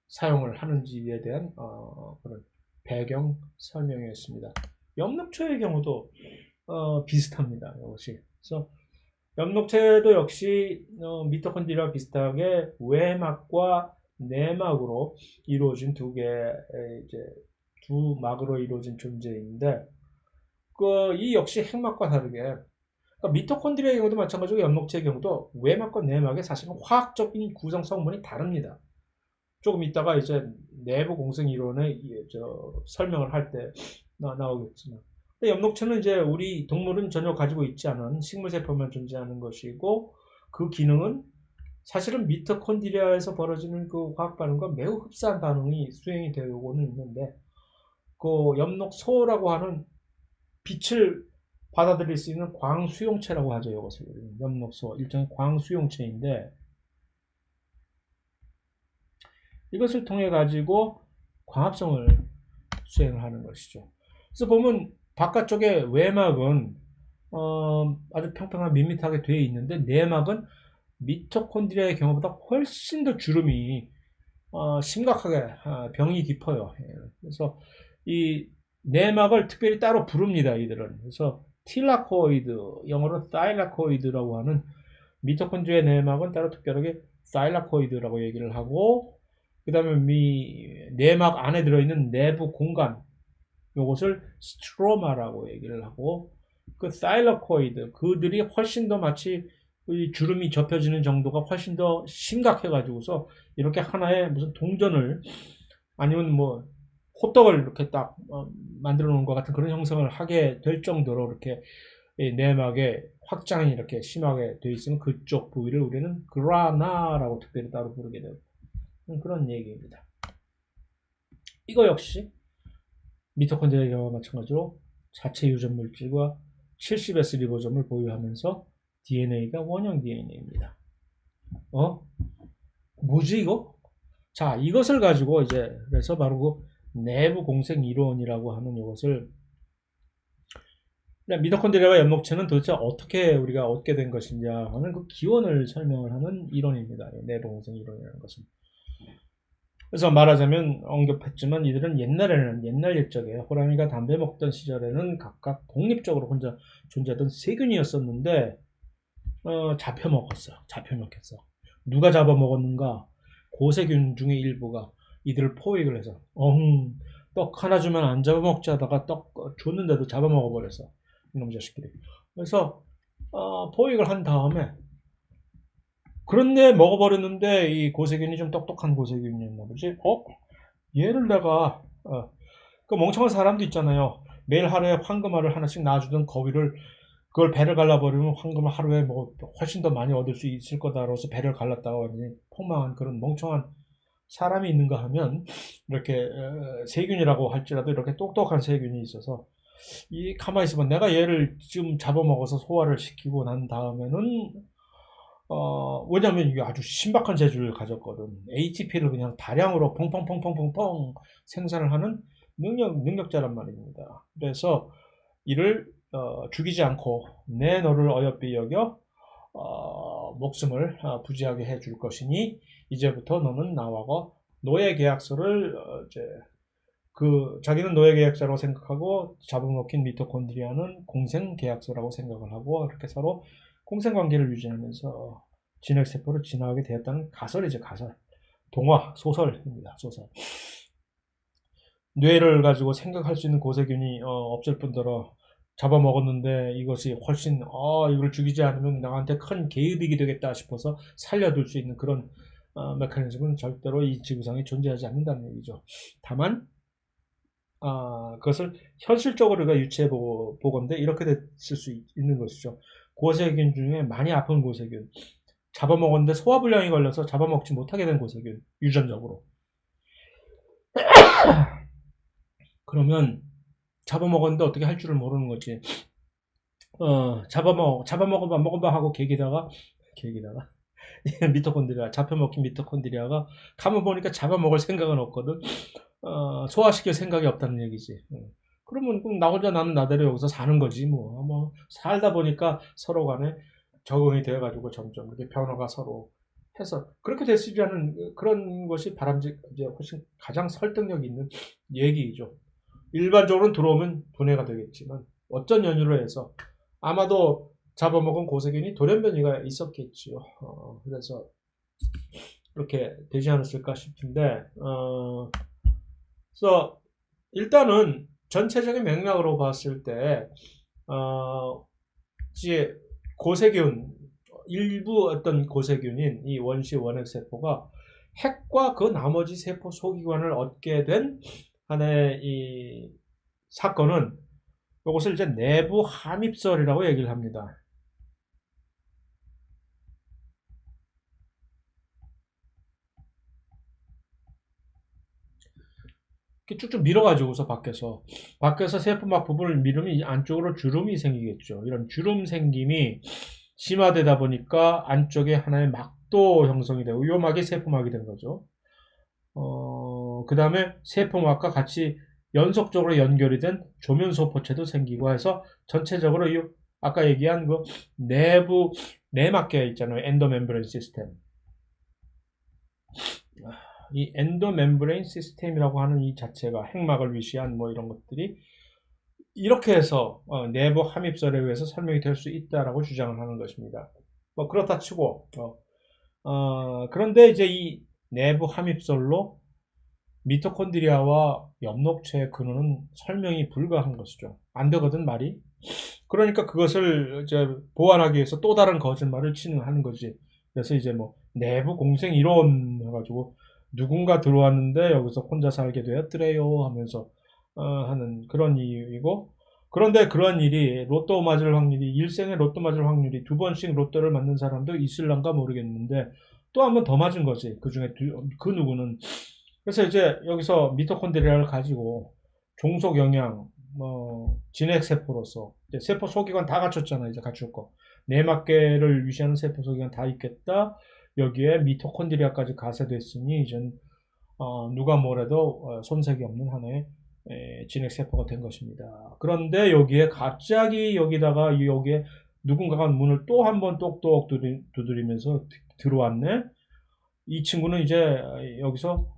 사용을 하는지에 대한 그런 배경 설명이었습니다. 엽록체의 경우도 비슷합니다. 이것이. 그래서 엽록체도 역시 미토콘드리아와 비슷하게 외막과 내막으로 이루어진 두 막으로 이루어진 존재인데, 이 역시 핵막과 다르게, 그러니까 미토콘드리아의 경우도 마찬가지고 엽록체의 경우도 외막과 내막의 사실은 화학적인 구성 성분이 다릅니다. 조금 이따가 이제 내부 공생 이론의 설명을 할 때 나오겠지만, 근데 엽록체는 이제 우리 동물은 전혀 가지고 있지 않은 식물세포만 존재하는 것이고, 그 기능은 사실은 미토콘드리아에서 벌어지는 그 화학 반응과 매우 흡사한 반응이 수행이 되고는 있는데, 그 엽록소라고 하는 빛을 받아들일 수 있는 광수용체라고 하죠. 이것을 엽록소, 일종의 광수용체인데, 이것을 통해 가지고 광합성을 수행을 하는 것이죠. 그래서 보면 바깥쪽에 외막은 아주 평평하게 밋밋하게 되어 있는데, 내막은 미토콘드리아의 경우보다 훨씬 더 주름이 심각하게 병이 깊어요. 그래서 이 내막을 특별히 따로 부릅니다. 이들은. 그래서 틸라코이드, 영어로 사일라코이드라고 하는 미토콘드리아 내막은 따로 특별하게 사일라코이드라고 얘기를 하고, 그 다음에 내막 안에 들어있는 내부 공간, 이것을 스트로마라고 얘기를 하고, 그 사일라코이드, 그들이 훨씬 더 마치 주름이 접혀지는 정도가 훨씬 더 심각해가지고서 이렇게 하나의 무슨 동전을, 아니면 뭐 호떡을 이렇게 딱 만들어 놓은 것 같은 그런 형성을 하게 될 정도로 이렇게 내막에 확장이 이렇게 심하게 되어 있으면 그쪽 부위를 우리는 그라나라고 특별히 따로 부르게 되고 그런 얘기입니다. 이거 역시 미토콘드리아의 경우와 마찬가지로 자체 유전 물질과 70S 리보점을 보유하면서 DNA가 원형 DNA입니다. 뭐지 이거? 자, 이것을 가지고 이제 그래서 바로 그 내부 공생 이론이라고 하는 이것을 미토콘드리아와 엽록체는 도대체 어떻게 우리가 얻게 된 것이냐 하는 그 기원을 설명을 하는 이론입니다. 내부 공생 이론이라는 것은. 그래서 말하자면 언급했지만 이들은 옛날에는 옛날 옛적에 호랑이가 담배 먹던 시절에는 각각 독립적으로 혼자 존재하던 세균이었었는데 잡혀먹었어. 잡혀먹혔어. 누가 잡아먹었는가? 고세균 중의 일부가 이들을 포획을 해서 떡 하나 주면 안 잡아먹지 하다가 떡 줬는데도 잡아먹어버렸어. 이놈 자식들이. 그래서 포획을 한 다음에 그런데 먹어버렸는데 이 고세균이 좀 똑똑한 고세균이었나 보지. 얘를 내가 그 멍청한 사람도 있잖아요. 매일 하루에 황금알을 하나씩 놔주던 거위를 그걸 배를 갈라버리면 황금을 하루에 뭐 훨씬 더 많이 얻을 수 있을 거다 그래서 배를 갈랐다가 완전히 폭망한 그런 멍청한 사람이 있는가 하면 이렇게 세균이라고 할지라도 이렇게 똑똑한 세균이 있어서 이 가만히 있으면 내가 얘를 좀 잡아먹어서 소화를 시키고 난 다음에는 왜냐면 이게 아주 신박한 재주를 가졌거든. ATP를 그냥 다량으로 펑펑펑펑펑펑 생산을 하는 능력자란 말입니다. 그래서 이를 죽이지 않고 내 너를 어여삐 여겨 목숨을 부지하게 해줄 것이니 이제부터 너는 나와 노예 계약서를 이제 그 자기는 노예 계약서라고 생각하고 잡아먹힌 미토콘드리아는 공생 계약서라고 생각을 하고 이렇게 서로 공생 관계를 유지하면서 진핵세포를 진화하게 되었다는 가설이죠. 가설. 동화, 소설입니다. 소설. 뇌를 가지고 생각할 수 있는 고세균이 없을 뿐더러 잡아먹었는데 이것이 훨씬 이걸 죽이지 않으면 나한테 큰 개이득이 되겠다 싶어서 살려둘 수 있는 그런 메커니즘은 절대로 이 지구상에 존재하지 않는다는 얘기죠. 다만 그것을 현실적으로 우리가 유추해 보건대 이렇게 됐을 수 있는 것이죠. 고세균 중에 많이 아픈 고세균, 잡아먹었는데 소화불량이 걸려서 잡아먹지 못하게 된 고세균, 유전적으로. 그러면 잡아먹었는데 어떻게 할 줄을 모르는 거지. 먹어봐 하고 개기다가 미토콘드리아, 잡혀먹힌 미토콘드리아가 가만 보니까 잡아먹을 생각은 없거든. 소화시킬 생각이 없다는 얘기지. 그러면 나 혼자 나는 나대로 여기서 사는 거지 뭐 살다 보니까 서로 간에 적응이 되어가지고 점점 이렇게 변화가 서로 해서 그렇게 됐으리라는 그런 것이 이제 훨씬 가장 설득력 있는 얘기죠. 일반적으로는 들어오면 분해가 되겠지만 어쩐 연유로 해서 아마도 잡아먹은 고세균이 돌연변이가 있었겠지요. 그래서 그렇게 되지 않았을까 싶은데 그래서 일단은 전체적인 맥락으로 봤을 때 이제 고세균 일부 어떤 고세균인 이 원시 원핵세포가 핵과 그 나머지 세포 소기관을 얻게 된 하나의 이 사건은 이것을 이제 내부 함입설이라고 얘기를 합니다. 이렇게 쭉쭉 밀어가지고서 밖에서 세포막 부분을 밀으면 안쪽으로 주름이 생기겠죠. 이런 주름 생김이 심화되다 보니까 안쪽에 하나의 막도 형성이 되고 이 막이 세포막이 된 거죠. 그 다음에 세포막과 같이 연속적으로 연결이 된 조면소포체도 생기고 해서 전체적으로 이 아까 얘기한 그 내부 내막계 있잖아요. 엔도멤브레인 시스템. 이 엔도멤브레인 시스템이라고 하는 이 자체가 핵막을 위시한 뭐 이런 것들이 이렇게 해서 내부 함입설에 의해서 설명이 될 수 있다라고 주장을 하는 것입니다. 뭐 그렇다 치고 그런데 이제 이 내부 함입설로 미토콘드리아와 엽록체의 근원은 설명이 불가한 것이죠. 안 되거든 말이. 그러니까 그것을 이제 보완하기 위해서 또 다른 거짓말을 하는 거지. 그래서 이제 뭐 내부 공생 이론 해가지고 누군가 들어왔는데 여기서 혼자 살게 되었더래요 하면서 하는 그런 이유이고 그런데 그런 일이 로또 맞을 확률이 일생에 로또 맞을 확률이 2번씩 로또를 맞는 사람도 있을란가 모르겠는데 또 한 번 더 맞은 거지. 그 중에 그 누구는 그래서 이제 여기서 미토콘드리아를 가지고 종속 영양 진핵세포로서 이제 세포 소기관 다 갖췄잖아. 이제 갖출 거 내막계를 위시하는 세포 소기관 다 있겠다. 여기에 미토콘드리아까지 가세됐으니 이젠 누가 뭐래도 손색이 없는 하나의 진핵세포가 된 것입니다. 그런데 여기에 갑자기 여기에 누군가가 문을 또 한 번 똑똑 두드리면서 들어왔네. 이 친구는 이제 여기서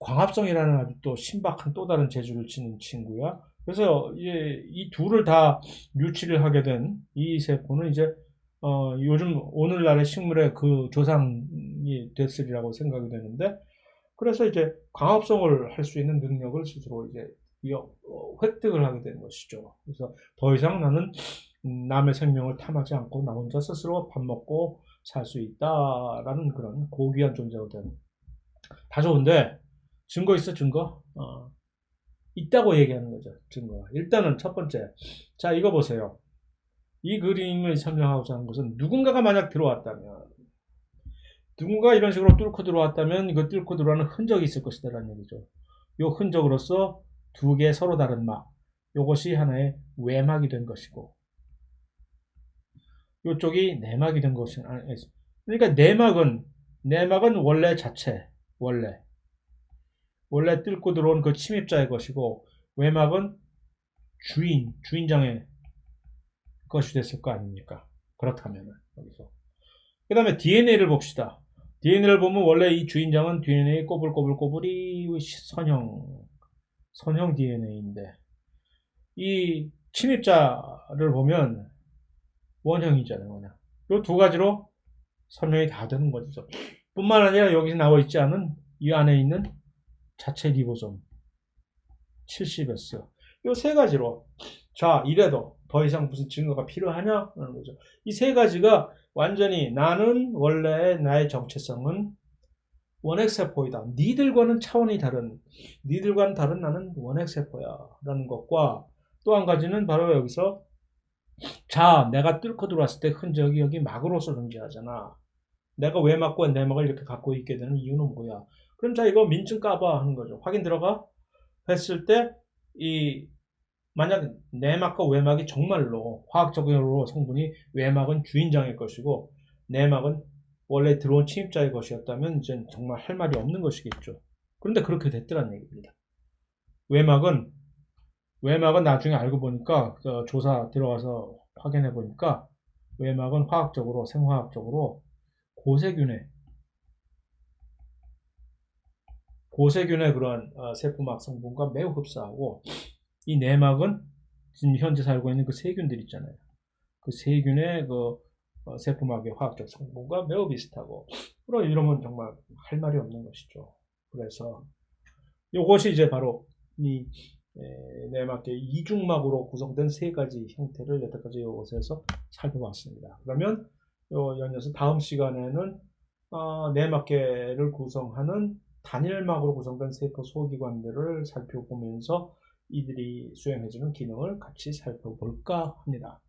광합성이라는 아주 또 신박한 또 다른 재주를 지닌 친구야. 그래서 이 둘을 다 유치를 하게 된 이 세포는 이제 요즘 오늘날의 식물의 그 조상이 됐으리라고 생각이 되는데, 그래서 이제 광합성을 할 수 있는 능력을 스스로 이제 획득을 하게 된 것이죠. 그래서 더 이상 나는 남의 생명을 탐하지 않고 나 혼자 스스로 밥 먹고 살 수 있다라는 그런 고귀한 존재가 된. 다 좋은데 증거 있어, 증거? 있다고 얘기하는 거죠, 증거. 일단은 첫 번째, 자, 이거 보세요. 이 그림을 설명하고자 하는 것은 누군가가 만약 들어왔다면, 누군가 이런 식으로 뚫고 들어왔다면 이거 뚫고 들어가는 흔적이 있을 것이다라는 얘기죠. 이 흔적으로서 두 개 서로 다른 막, 이것이 하나의 외막이 된 것이고, 이쪽이 내막이 된 것이 아니겠습니다. 그러니까 내막은 원래 자체, 원래 뚫고 들어온 그 침입자의 것이고, 외막은 주인장의 것이 됐을 거 아닙니까? 그렇다면 여기서 그 다음에 DNA를 봅시다. DNA를 보면 원래 이 주인장은 DNA 꼬불꼬불꼬불이 선형 DNA인데, 이 침입자를 보면 원형이잖아요, 원형. 이 두 가지로 설명이 다 되는 거죠. 뿐만 아니라 여기 나와 있지 않은 이 안에 있는 자체 리보솜 70S, 이 세 가지로, 자, 이래도 더 이상 무슨 증거가 필요하냐 하는 거죠. 이 세 가지가 완전히 나는 원래 나의 정체성은 원핵세포이다. 니들과는 차원이 다른, 니들과는 다른 나는 원핵세포야 라는 것과, 또 한 가지는 바로 여기서, 자, 내가 뚫고 들어왔을 때 흔적이 여기 막으로서 존재하잖아. 내가 왜 막고 내막을 이렇게 갖고 있게 되는 이유는 뭐야? 그럼 자, 이거 민증 까봐 하는 거죠. 확인 들어가 했을 때, 만약 내막과 외막이 정말로 화학적으로 성분이, 외막은 주인장의 것이고 내막은 원래 들어온 침입자의 것이었다면 이제 정말 할 말이 없는 것이겠죠. 그런데 그렇게 됐더란 얘기입니다. 외막은 나중에 알고 보니까 조사 들어가서 확인해 보니까 외막은 생화학적으로 고세균의 그러한 세포막 성분과 매우 흡사하고, 이 내막은 지금 현재 살고 있는 그 세균들 있잖아요. 그 세균의 그 세포막의 화학적 성분과 매우 비슷하고, 그럼 이러면 정말 할 말이 없는 것이죠. 그래서 이것이 이제 바로 이 내막의 이중막으로 구성된 세 가지 형태를 여태까지 이것에서 살펴봤습니다. 그러면 연이어서 다음 시간에는 내막계를 구성하는 단일막으로 구성된 세포 소기관들을 살펴보면서 이들이 수행해주는 기능을 같이 살펴볼까 합니다.